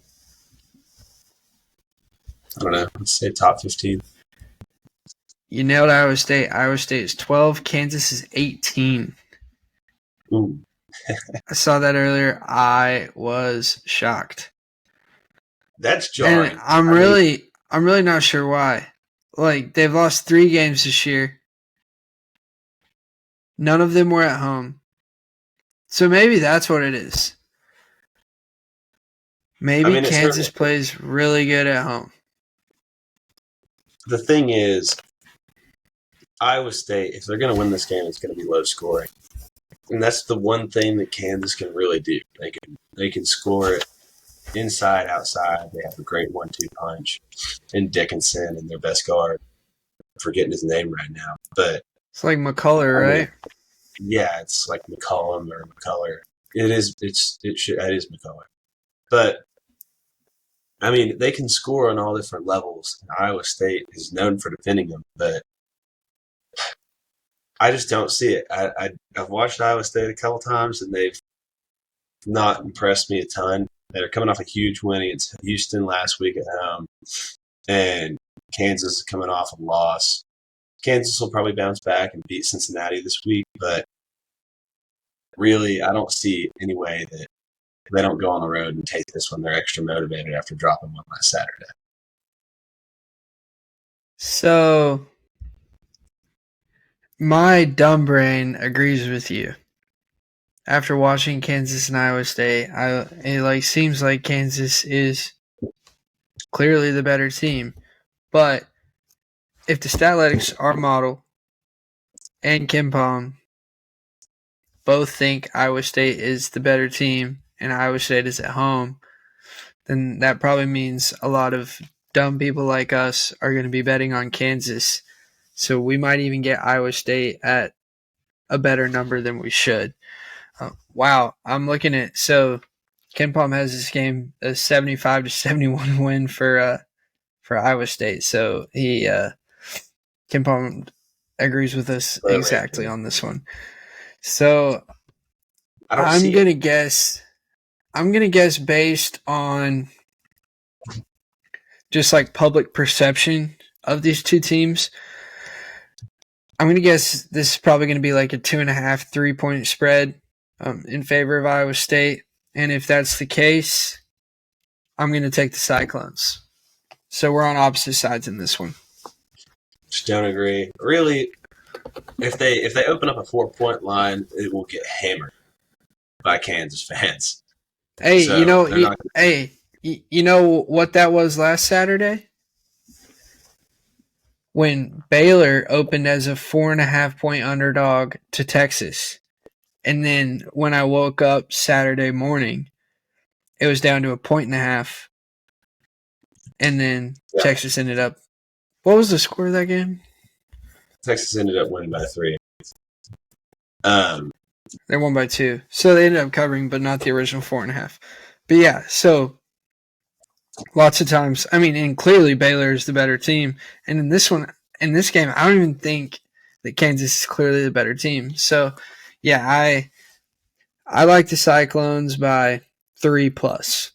I don't know, let's say top 15. You nailed Iowa State. Iowa State is 12. Kansas is 18. Ooh. I saw that earlier. I was shocked. That's And jarring. I'm really not sure why. Like, they've lost 3 games this year. None of them were at home. So maybe that's what it is. Maybe Kansas plays really good at home. The thing is, Iowa State, if they're going to win this game, it's going to be low scoring. And that's the one thing that Kansas can really do. They can score it inside, outside. They have a great 1-2 punch in Dickinson and their best guard. I'm forgetting his name right now. But it's like McCullough, right? Yeah, it's like McCollum or McCullough. It is McCullough. But I mean, they can score on all different levels. And Iowa State is known for defending them, but I just don't see it. I've watched Iowa State a couple times, and they've not impressed me a ton. They're coming off a huge win against Houston last week at home, and Kansas is coming off a loss. Kansas will probably bounce back and beat Cincinnati this week, but really, I don't see any way that they don't go on the road and take this one. They're extra motivated after dropping one last Saturday. So, my dumb brain agrees with you. After watching Kansas and Iowa State, it seems like Kansas is clearly the better team. But if the Statletics, our model, and KenPom both think Iowa State is the better team and Iowa State is at home, then that probably means a lot of dumb people like us are going to be betting on Kansas. So we might even get Iowa State at a better number than we should. Wow, I'm looking at so KenPom has this game a 75-71 win for Iowa State. So he KenPom agrees with us exactly on this one. So I'm gonna guess based on just like public perception of these two teams. I'm gonna guess this is probably gonna be like a 2.5 3-point spread in favor of Iowa State, and if that's the case, I'm gonna take the Cyclones. So we're on opposite sides in this one. Just don't agree. Really, if they open up a 4-point line, it will get hammered by Kansas fans. Hey, so you know what that was last Saturday? When Baylor opened as a 4.5-point underdog to Texas. And then when I woke up Saturday morning, it was down to 1.5. And then Texas ended up. What was the score of that game? Texas ended up winning by 3. They won by 2. So they ended up covering, but not the original 4.5. But yeah, so lots of times, I mean, and clearly Baylor is the better team. And in this game, I don't even think that Kansas is clearly the better team. So yeah, I like the Cyclones by 3+.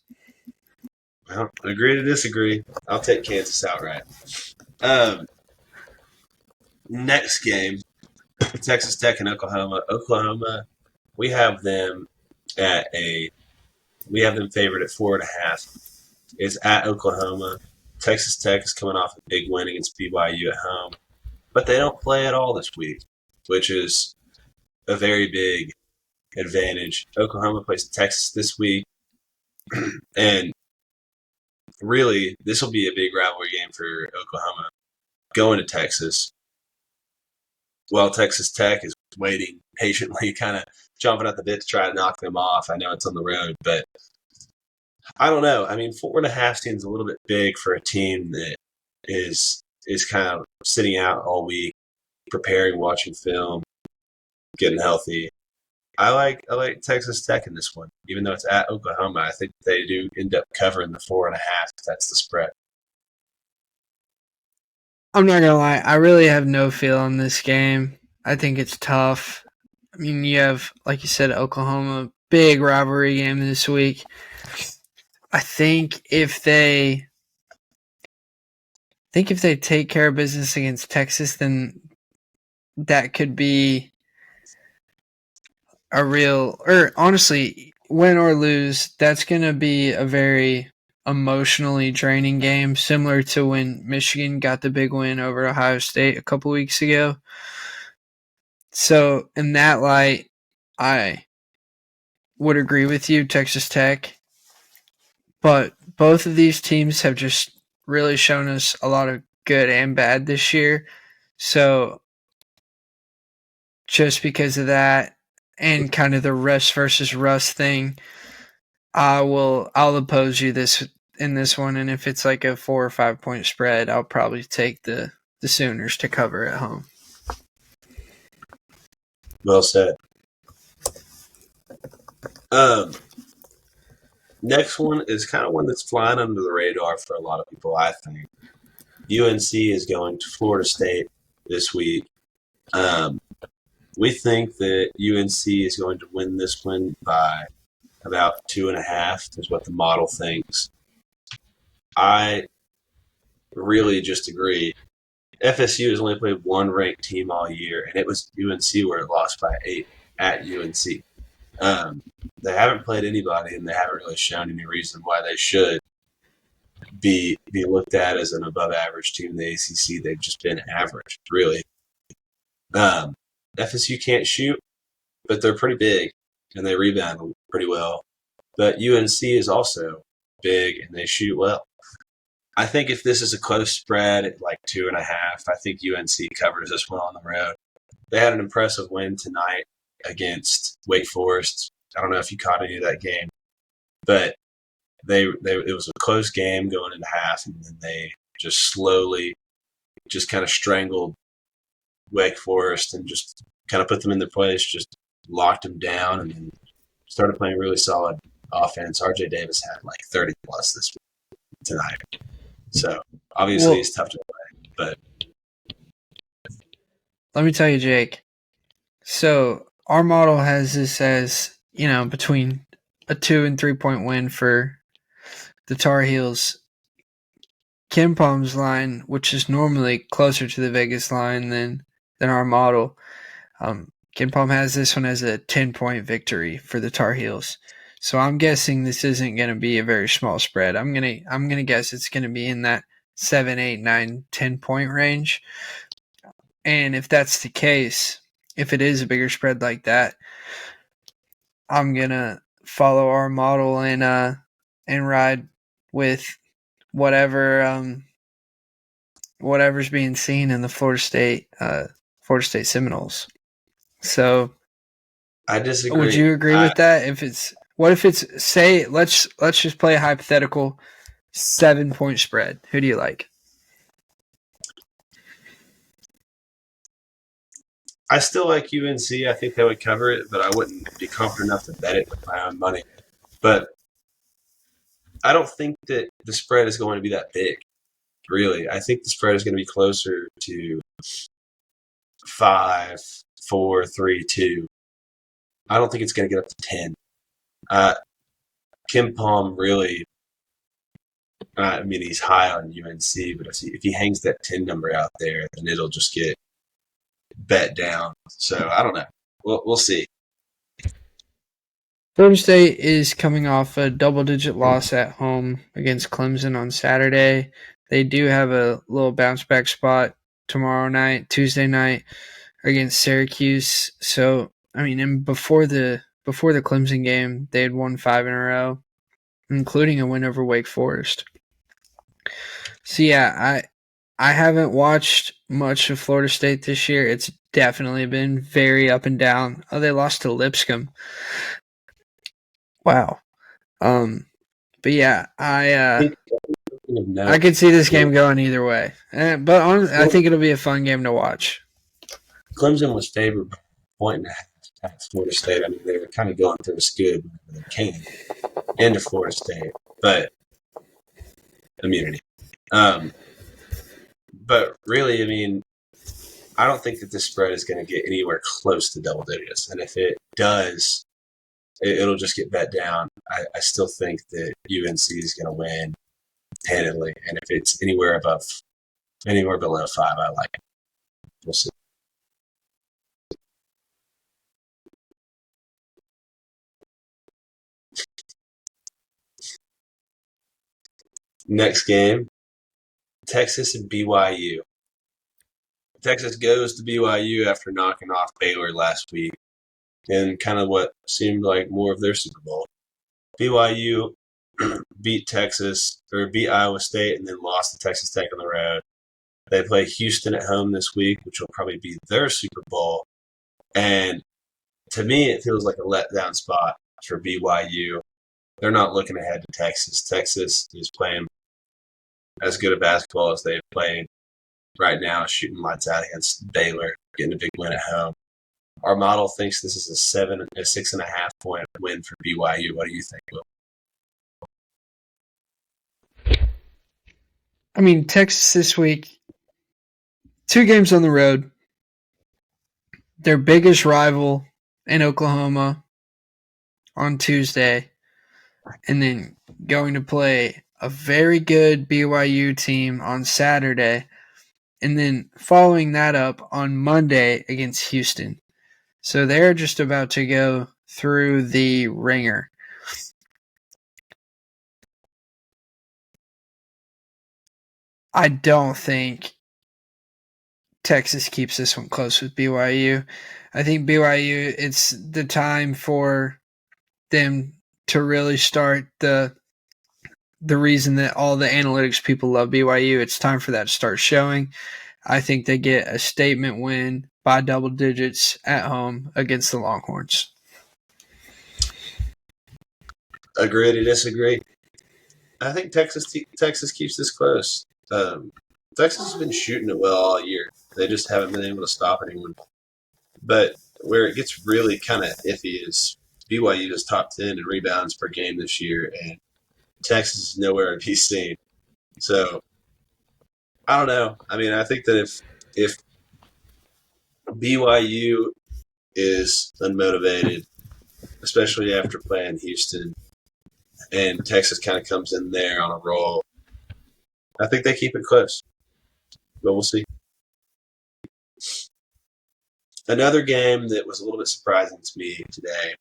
Well, agree to disagree. I'll take Kansas outright. Next game, Texas Tech and Oklahoma. Oklahoma, we have them favored at 4.5. It's at Oklahoma. Texas Tech is coming off a big win against BYU at home, but they don't play at all this week, which is a very big advantage. Oklahoma plays Texas this week, and really, this will be a big rivalry game for Oklahoma going to Texas. While Texas Tech is waiting patiently, kind of jumping at the bit to try to knock them off. I know it's on the road, but I don't know. I mean, 4.5 seems a little bit big for a team that is kind of sitting out all week, preparing, watching film, getting healthy. I like Texas Tech in this one, even though it's at Oklahoma. I think they do end up covering the 4.5 if that's the spread. I'm not gonna lie, I really have no feel on this game. I think it's tough. I mean, you have, like you said, Oklahoma, big rivalry game this week. I think if they think if they take care of business against Texas, then that could be a real, or honestly, win or lose, that's going to be a very emotionally draining game, similar to when Michigan got the big win over Ohio State a couple weeks ago. So, in that light, I would agree with you, Texas Tech. But both of these teams have just really shown us a lot of good and bad this year. So, just because of that and kind of the Russ versus Russ thing, I'll oppose you this one, and if it's like a 4 or 5 point spread, I'll probably take the Sooners to cover at home. Well said. Next one is kind of one that's flying under the radar for a lot of people, I think. UNC is going to Florida State this week. We think that UNC is going to win this one by about 2.5, is what the model thinks. I really just agree. FSU has only played one ranked team all year, and it was UNC where it lost by 8 at UNC. They haven't played anybody, and they haven't really shown any reason why they should be looked at as an above-average team in the ACC. They've just been average, really. FSU can't shoot, but they're pretty big, and they rebound pretty well. But UNC is also big, and they shoot well. I think if this is a close spread at like 2.5, I think UNC covers this one on the road. They had an impressive win tonight against Wake Forest. I don't know if you caught any of that game, but it was a close game going into half, and then they just slowly just kind of strangled Wake Forest and just kind of put them in their place, just locked them down, and then started playing really solid offense. RJ Davis had like 30 plus this week tonight. So obviously he's tough to play, but let me tell you, Jake. So our model has this as, between a 2 and 3 point win for the Tar Heels. KenPom's line, which is normally closer to the Vegas line than our model, KenPom has this one as a 10-point victory for the Tar Heels. So I'm guessing this isn't going to be a very small spread. I'm gonna guess it's going to be in that 7, 8, 9, 10-point range. And if that's the case, if it is a bigger spread like that, I'm gonna follow our model and ride with whatever's being seen in the Florida State Seminoles. So I disagree. Would you agree with that? Let's just play a hypothetical 7-point spread. Who do you like? I still like UNC. I think they would cover it, but I wouldn't be confident enough to bet it with my own money. But I don't think that the spread is going to be that big, really. I think the spread is going to be closer to 5, 4, 3, 2. I don't think it's going to get up to 10. KenPom really, he's high on UNC, but if he hangs that 10 number out there, then it'll just get bet down. So I don't know. We'll see. Florida State is coming off a double-digit loss at home against Clemson on Saturday. They do have a little bounce-back spot Tuesday night, against Syracuse. So, and before the Clemson game, they had won 5 in a row, including a win over Wake Forest. So, yeah, I haven't watched much of Florida State this year. It's definitely been very up and down. Oh, they lost to Lipscomb. Wow. But yeah, I could see this game going either way. But honestly, I think it'll be a fun game to watch. Clemson was favored by 1.5 at Florida State. They were kind of going through a skid when they came into Florida State, but immunity. But really, I don't think that this spread is going to get anywhere close to double digits. And if it does, it'll just get bet down. I still think that UNC is going to win handedly. And if it's anywhere above Anywhere below 5, I like it. We'll see. Next game, Texas and BYU. Texas goes to BYU after knocking off Baylor last week in kind of what seemed like more of their Super Bowl. BYU beat Texas or beat Iowa State and then lost to Texas Tech on the road. They play Houston at home this week, which will probably be their Super Bowl. And to me, it feels like a letdown spot for BYU. They're not looking ahead to Texas. Texas is playing as good a basketball as they've played right now, shooting lights out against Baylor, getting a big win at home. Our model thinks this is a 6.5 point win for BYU. What do you think, Will? I mean, Texas this week, 2 games on the road. Their biggest rival in Oklahoma on Tuesday, and then going to play a very good BYU team on Saturday, and then following that up on Monday against Houston. So they're just about to go through the ringer. I don't think Texas keeps this one close with BYU. I think BYU, it's the time for them to really start the reason that all the analytics people love BYU. It's time for that to start showing. I think they get a statement win by double digits at home against the Longhorns. Agree to disagree. I think Texas keeps this close. Texas has been shooting it well all year. They just haven't been able to stop anyone. But where it gets really kind of iffy is BYU is top 10 in rebounds per game this year, and Texas is nowhere to be seen. So I don't know. I mean, I think that if BYU is unmotivated, especially after playing Houston, and Texas kind of comes in there on a roll, I think they keep it close. But we'll see. Another game that was a little bit surprising to me today,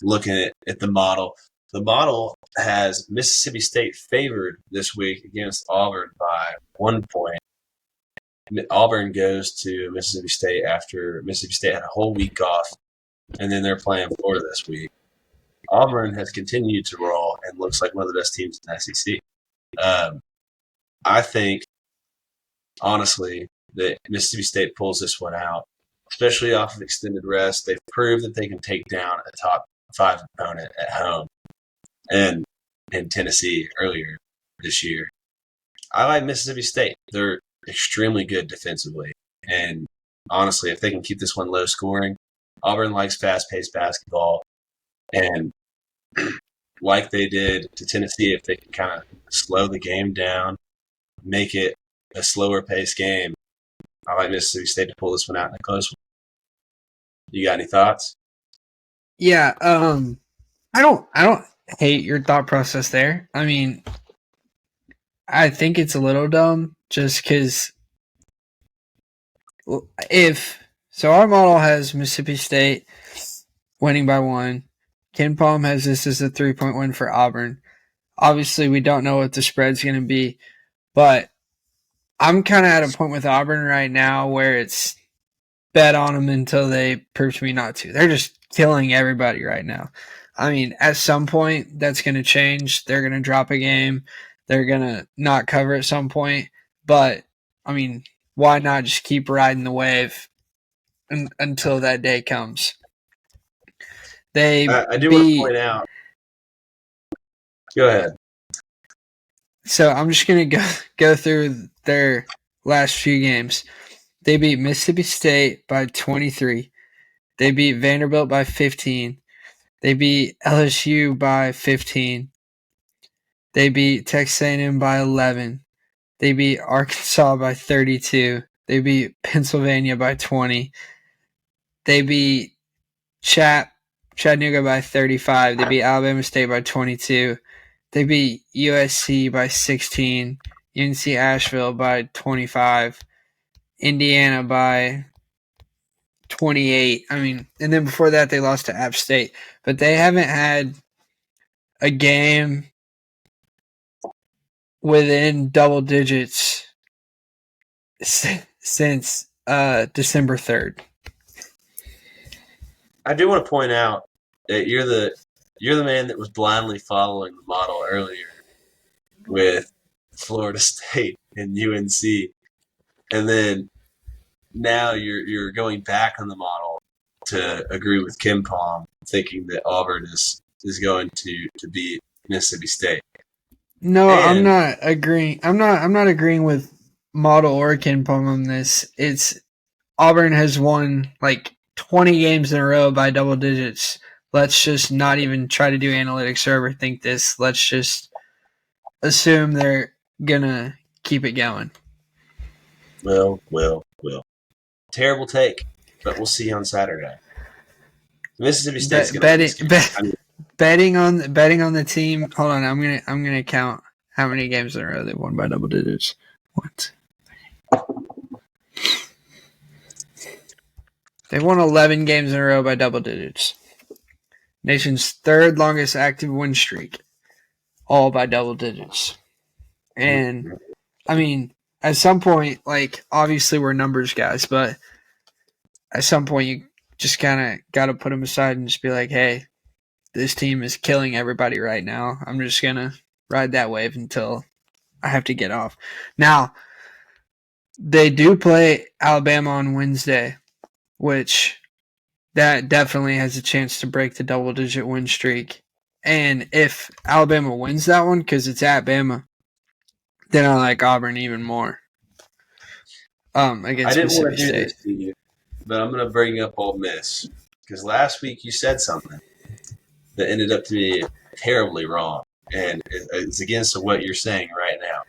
looking at the model. The model has Mississippi State favored this week against Auburn by 1 point. Auburn goes to Mississippi State after Mississippi State had a whole week off, and then they're playing Florida this week. Auburn has continued to roll and looks like one of the best teams in the SEC. I think, honestly, that Mississippi State pulls this one out, especially off of extended rest. They've proved that they can take down a top 5 opponent at home and in Tennessee earlier this year. I like Mississippi State. They're extremely good defensively. And honestly, if they can keep this one low scoring, Auburn likes fast-paced basketball. And like they did to Tennessee, if they can kind of slow the game down, make it a slower paced game, I like Mississippi State to pull this one out in a close one. You got any thoughts? Yeah, I don't hate your thought process there. I mean, I think it's a little dumb just because our model has Mississippi State winning by 1. Ken Palm has this as a 3-point win for Auburn. Obviously, we don't know what the spread's going to be, but I'm kind of at a point with Auburn right now where it's bet on them until they prove to me not to. They're just killing everybody right now. I mean, at some point, that's going to change. They're going to drop a game. They're going to not cover at some point. But, I mean, why not just keep riding the wave until that day comes? I do want to point out. Go ahead. So I'm just going to go through their last few games. They beat Mississippi State by 23. They beat Vanderbilt by 15. They beat LSU by 15. They beat Texas A&M by 11. They beat Arkansas by 32. They beat Pennsylvania by 20. They beat Chattanooga by 35. They beat Alabama State by 22. They beat USC by 16. UNC Asheville by 25, Indiana by 28. I mean, and then before that they lost to App State, but they haven't had a game within double digits since December 3rd. I do want to point out that you're the man that was blindly following the model earlier with Florida State and UNC, and then now you're going back on the model to agree with Kim Palm, thinking that Auburn is going to beat Mississippi State. No, I'm not agreeing. I'm not agreeing with model or Ken Palm on this. It's Auburn has won like 20 games in a row by double digits. Let's just not even try to do analytics or overthink this. Let's just assume they're gonna keep it going. Will. Terrible take, but we'll see on Saturday. Mississippi State's going to betting on the team. Hold on, I'm gonna count how many games in a row they've won by double digits. What? They've won 11 games in a row by double digits. Nation's third longest active win streak, all by double digits. And I mean, at some point, like obviously we're numbers guys, but at some point you just kind of got to put them aside and just be like, hey, this team is killing everybody right now. I'm just going to ride that wave until I have to get off. Now, they do play Alabama on Wednesday, which that definitely has a chance to break the double-digit win streak. And if Alabama wins that one, because it's at Bama, then I like Auburn even more. Against Mississippi State. This to you, but I'm going to bring up Ole Miss because last week you said something that ended up to be terribly wrong, and it's against what you're saying right now.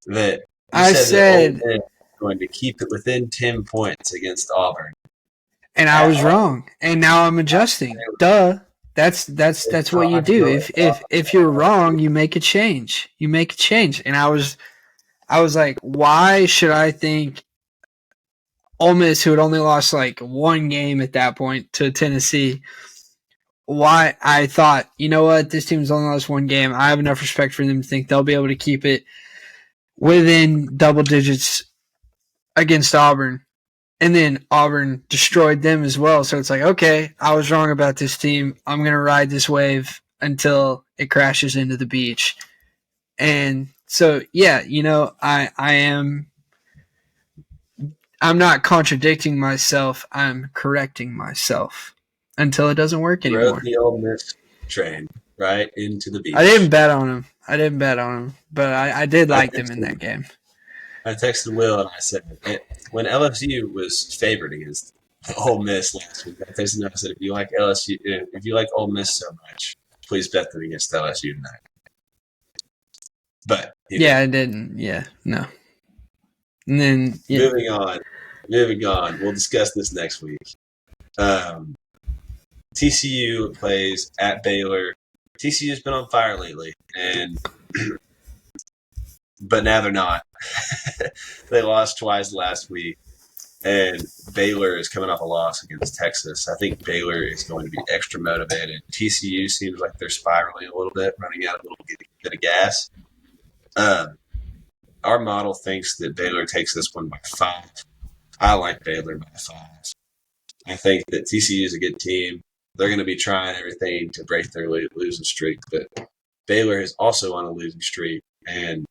That I said that Ole Miss is going to keep it within 10 points against Auburn, and I was wrong, and now I'm adjusting. Duh. That's what you do. If you're wrong, you make a change. And I was like, why should I think Ole Miss, who had only lost like one game at that point to Tennessee, why I thought, you know what, this team's only lost one game. I have enough respect for them to think they'll be able to keep it within double digits against Auburn. And then Auburn destroyed them as well. So it's like, okay, I was wrong about this team. I'm going to ride this wave until it crashes into the beach. And so, yeah, you know, I'm not contradicting myself. I'm correcting myself until it doesn't work anymore. Rode the Ole Miss train right into the beach. I didn't bet on them, but I did like them in that game. I texted Will and I said, when LSU was favored against Ole Miss last week, I texted him and I said, if you like Ole Miss so much, please bet them against LSU tonight. But I didn't. Yeah, no. And then moving on. We'll discuss this next week. TCU plays at Baylor. TCU's been on fire lately, but now they're not. They lost twice last week, and Baylor is coming off a loss against Texas. I think Baylor is going to be extra motivated. TCU seems like they're spiraling a little bit, running out a little bit of gas. Our model thinks that Baylor takes this one by 5. I like Baylor by 5. I think that TCU is a good team. They're going to be trying everything to break their losing streak, but Baylor is also on a losing streak, and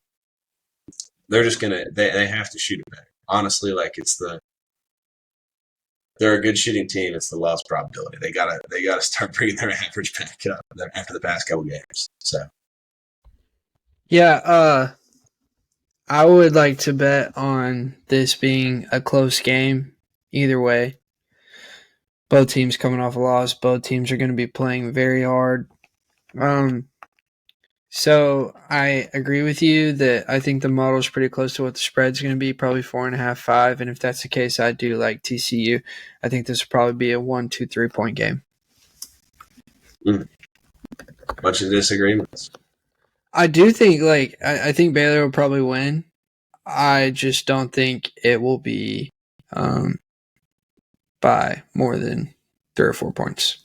they're just going to they have to shoot it better. Honestly, like they're a good shooting team. It's the loss probability. They gotta start bringing their average back up after the past couple games. So, yeah, I would like to bet on this being a close game either way. Both teams coming off a loss. Both teams are going to be playing very hard. So I agree with you that I think the model is pretty close to what the spread's going to be, probably 4.5, 5. And if that's the case, I do like TCU. I think this will probably be a 1, 2, 3 point game. Bunch of disagreements. I do think I think Baylor will probably win. I just don't think it will be um, by more than 3 or 4 points.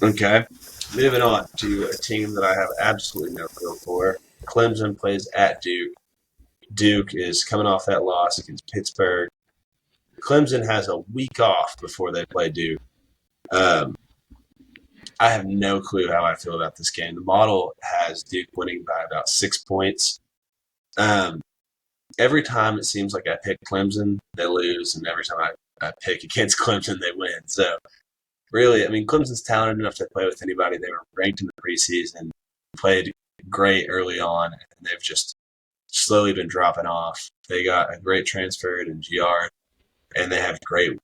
Okay. Moving on to a team that I have absolutely no feel for. Clemson plays at Duke. Duke is coming off that loss against Pittsburgh. Clemson has a week off before they play Duke. Um, I have no clue how I feel about this game. The model has Duke winning by about 6 points. Um, every time it seems like I pick Clemson, they lose, and every time I pick against Clemson, they win. So really, I mean, Clemson's talented enough to play with anybody. They were ranked in the preseason, played great early on, and they've just slowly been dropping off. They got a great transfer in GR, and they have great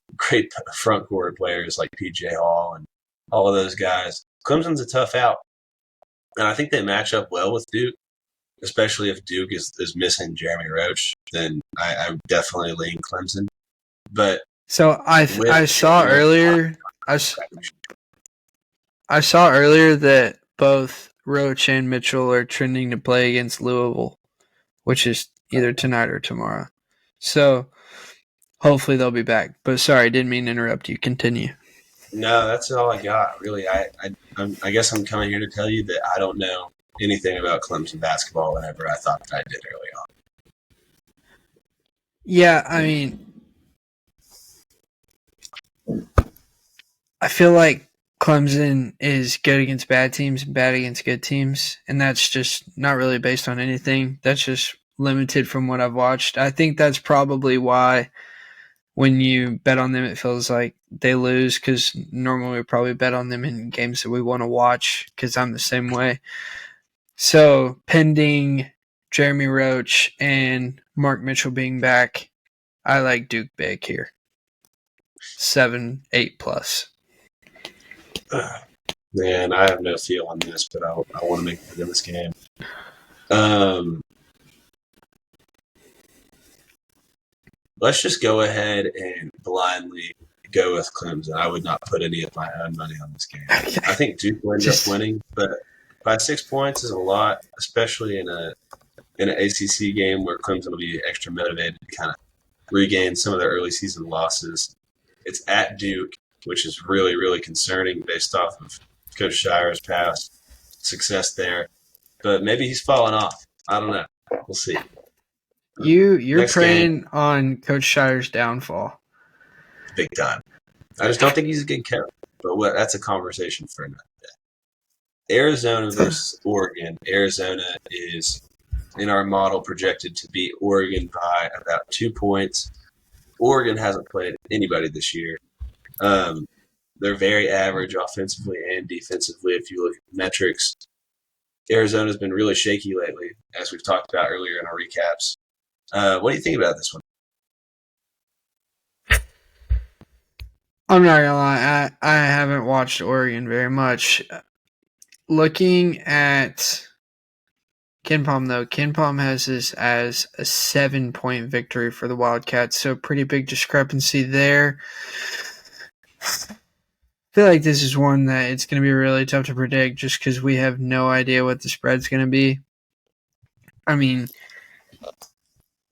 front court players like PJ Hall and all of those guys. Clemson's a tough out, and I think they match up well with Duke, especially if Duke is missing Jeremy Roach. Then I definitely lean Clemson. But So I saw earlier I saw earlier that both Roach and Mitchell are trending to play against Louisville, which is either tonight or tomorrow. So hopefully they'll be back. But sorry, didn't mean to interrupt you. Continue. No, that's all I got. Really, I guess I'm coming here to tell you that I don't know anything about Clemson basketball. Whenever I thought that I did early on. Yeah, I mean, I feel like Clemson is good against bad teams and bad against good teams, and that's just not really based on anything. That's just limited from what I've watched. I think that's probably why when you bet on them, it feels like they lose because normally we probably bet on them in games that we want to watch because I'm the same way. So, pending Jeremy Roach and Mark Mitchell being back, I like Duke big here. 7, 8 plus. Man, I have no feel on this, but I want to make it in this game. Let's just go ahead and blindly go with Clemson. I would not put any of my own money on this game. I think Duke will end up winning, but by 6 points is a lot, especially in an ACC game where Clemson will be extra motivated to kind of regain some of their early season losses. It's at Duke, which is really, really concerning based off of Coach Shire's past success there. But maybe he's fallen off. I don't know. We'll see. You're Next preying on Coach Shire's downfall. Big time. I just don't think he's a good coach. But that's a conversation for another day. Arizona versus Oregon. Arizona is, in our model, projected to beat Oregon by about 2 points. Oregon hasn't played anybody this year. They're very average offensively and defensively if you look at the metrics. Arizona's been really shaky lately, as we've talked about earlier in our recaps. What do you think about this one? I'm not gonna lie, I haven't watched Oregon very much. Looking at KenPom though, KenPom has this as a 7-point victory for the Wildcats, so pretty big discrepancy there. I feel like this is one that it's going to be really tough to predict just because we have no idea what the spread's going to be. I mean,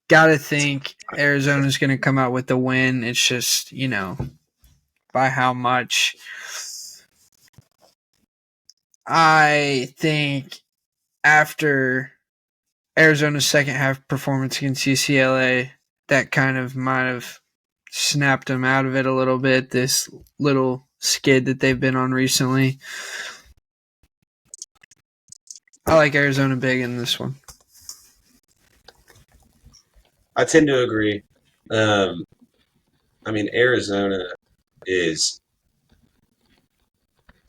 gotta think Arizona's going to come out with the win. It's just, by how much. I think after Arizona's second half performance against UCLA, that kind of might have snapped them out of it a little bit, this little skid that they've been on recently. I like Arizona big in this one. I tend to agree. Arizona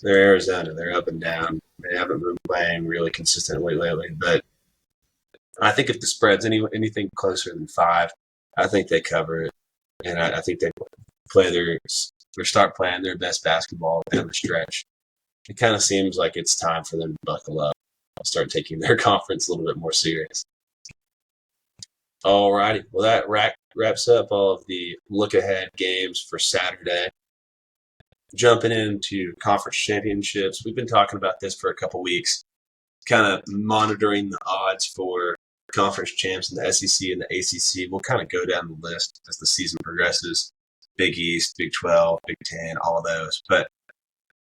they're Arizona. They're up and down. They haven't been playing really consistently lately. But I think if the spread's anything closer than 5, I think they cover it. And I think they start playing their best basketball down the stretch. It kind of seems like it's time for them to buckle up and start taking their conference a little bit more serious. All righty. Well, that wraps up all of the look-ahead games for Saturday. jumping into conference championships, we've been talking about this for a couple weeks, kind of monitoring the odds for conference champs in the SEC and the ACC. We'll kind of go down the list as the season progresses. Big East, Big 12, Big 10, all of those. But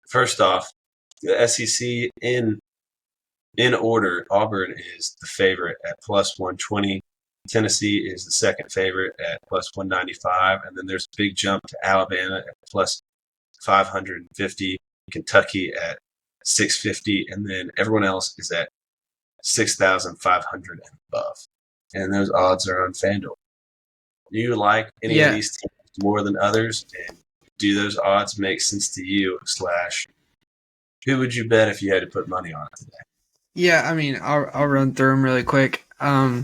first off, the SEC in order, Auburn is the favorite at plus 120. Tennessee is the second favorite at plus 195. And then there's a big jump to Alabama at plus 550, Kentucky at 650, and then everyone else is at 6,500 and above. And those odds are on FanDuel. Do you like any of these teams more than others? And do those odds make sense to you? / who would you bet if you had to put money on it today? Yeah, I mean, I'll run through them really quick. I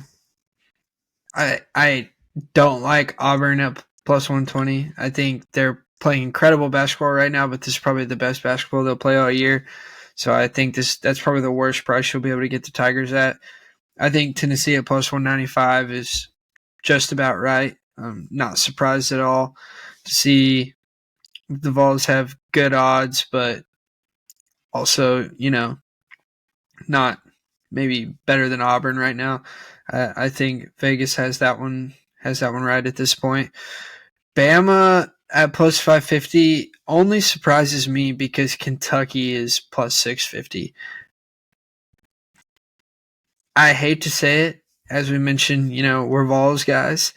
don't like Auburn at plus 120. I think they're playing incredible basketball right now, but this is probably the best basketball they'll play all year. So I think that's probably the worst price you'll be able to get the Tigers at. I think Tennessee at plus 195 is just about right. I'm not surprised at all to see the Vols have good odds, but also, not maybe better than Auburn right now. I think Vegas has that one right at this point. Bama at plus 550 only surprises me because Kentucky is plus 650. I hate to say it, as we mentioned, we're Vols guys.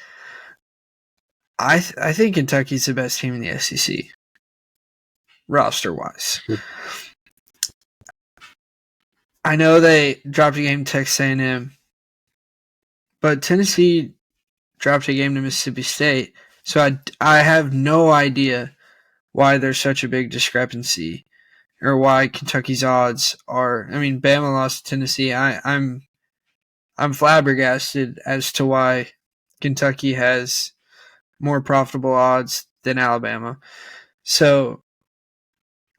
I think Kentucky's the best team in the SEC, roster-wise. I know they dropped a game to Texas A&M, but Tennessee dropped a game to Mississippi State, so I have no idea why there's such a big discrepancy or why Kentucky's odds are. I mean, Bama lost to Tennessee. I'm flabbergasted as to why Kentucky has more profitable odds than Alabama. So,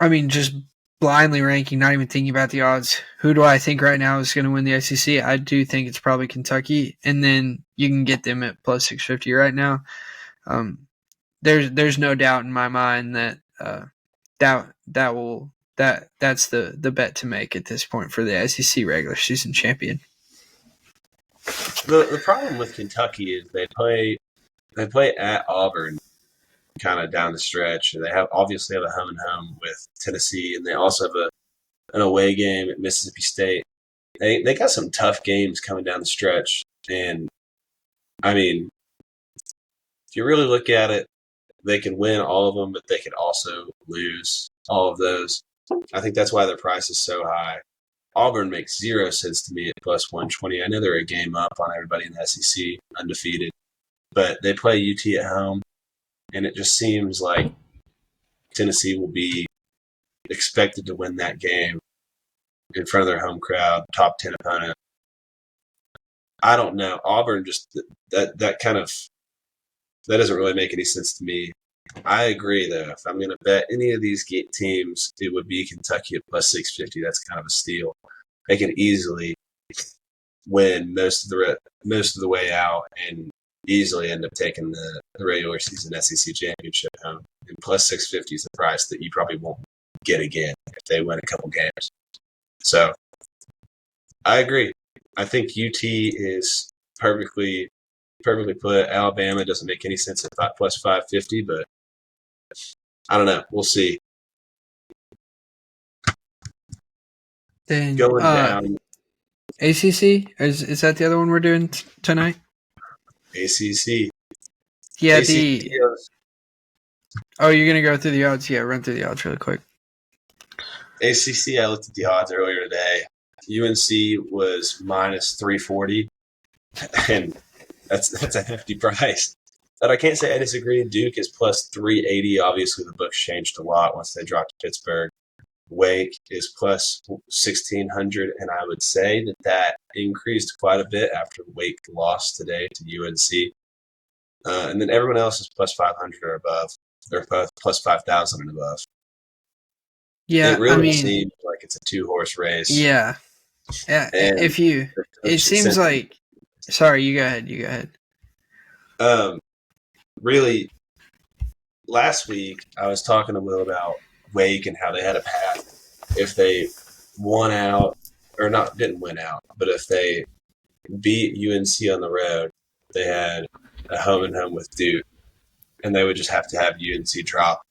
I mean, just blindly ranking, not even thinking about the odds. Who do I think right now is going to win the SEC? I do think it's probably Kentucky, and then you can get them at plus 650 right now. There's no doubt in my mind that that's the bet to make at this point for the SEC regular season champion. The problem with Kentucky is they play at Auburn kind of down the stretch. They obviously have a home and home with Tennessee, and they also have an away game at Mississippi State. They got some tough games coming down the stretch, and I mean, if you really look at it, they can win all of them, but they could also lose all of those. I think that's why their price is so high. Auburn makes 0 sense to me at plus 120. I know they're a game up on everybody in the SEC, undefeated, but they play UT at home, and it just seems like Tennessee will be expected to win that game in front of their home crowd, top 10 opponent. I don't know. Auburn just that doesn't really make any sense to me. I agree, though. If I'm going to bet any of these teams, it would be Kentucky at plus 650. That's kind of a steal. They can easily win most of the way out and easily end up taking the regular season SEC championship home. And plus 650 is the price that you probably won't get again if they win a couple games. So I agree. I think UT is perfectly put. Alabama doesn't make any sense at plus 550, but I don't know. We'll see. Then going down. ACC is that the other one we're doing tonight? ACC. Yeah. Oh, you're gonna go through the odds? Yeah, run through the odds really quick. ACC. I looked at the odds earlier today. UNC was minus 340, and that's a hefty price. But I can't say I disagree. Duke is plus 380. Obviously, the books changed a lot once they dropped Pittsburgh. Wake is plus 1,600, and I would say that increased quite a bit after Wake lost today to UNC. And then everyone else is plus 500 or above. They're both plus 5,000 and above. Yeah, it really seems like it's a 2-horse race. Yeah. It seems like. Sorry, you go ahead. Really, last week I was talking to Will about Wake and how they had a path if they won out or not didn't win out, but if they beat UNC on the road, they had a home and home with Duke, and they would just have to have UNC drop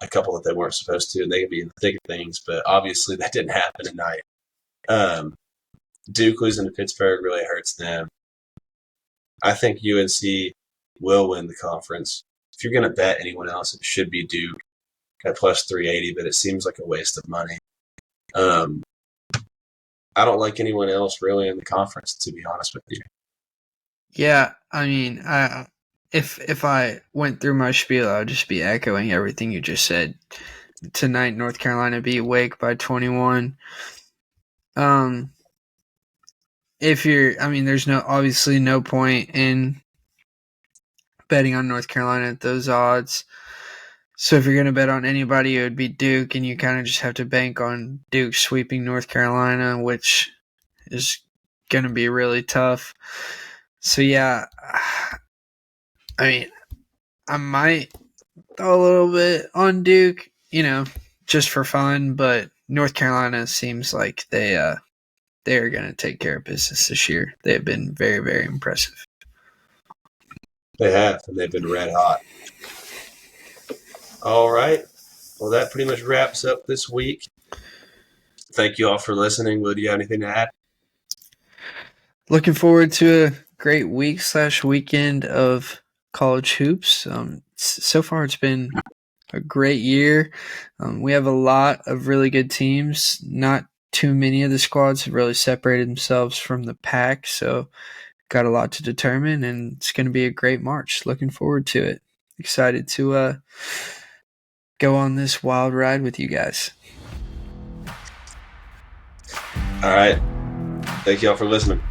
a couple that they weren't supposed to, and they could be in the thick of things. But obviously, that didn't happen tonight. Duke losing to Pittsburgh really hurts them. I think UNC will win the conference. If you're going to bet anyone else, it should be Duke at plus 380, but it seems like a waste of money. I don't like anyone else really in the conference, to be honest with you. Yeah, I mean, if I went through my spiel, I would just be echoing everything you just said. Tonight, North Carolina beat Wake by 21. There's obviously no point in betting on North Carolina at those odds. So if you're going to bet on anybody, it would be Duke, and you kind of just have to bank on Duke sweeping North Carolina, which is going to be really tough. So yeah, I mean, I might throw a little bit on Duke, just for fun, but North Carolina seems like they are going to take care of business this year. They have been very, very impressive. They have, and they've been red hot. All right. Well, that pretty much wraps up this week. Thank you all for listening. Will, do you have anything to add? Looking forward to a great week/weekend of college hoops. So far, it's been a great year. We have a lot of really good teams. Not too many of the squads have really separated themselves from the pack, so got a lot to determine, and it's going to be a great March. Looking forward to it. Excited to go on this wild ride with you guys. All right. Thank you all for listening.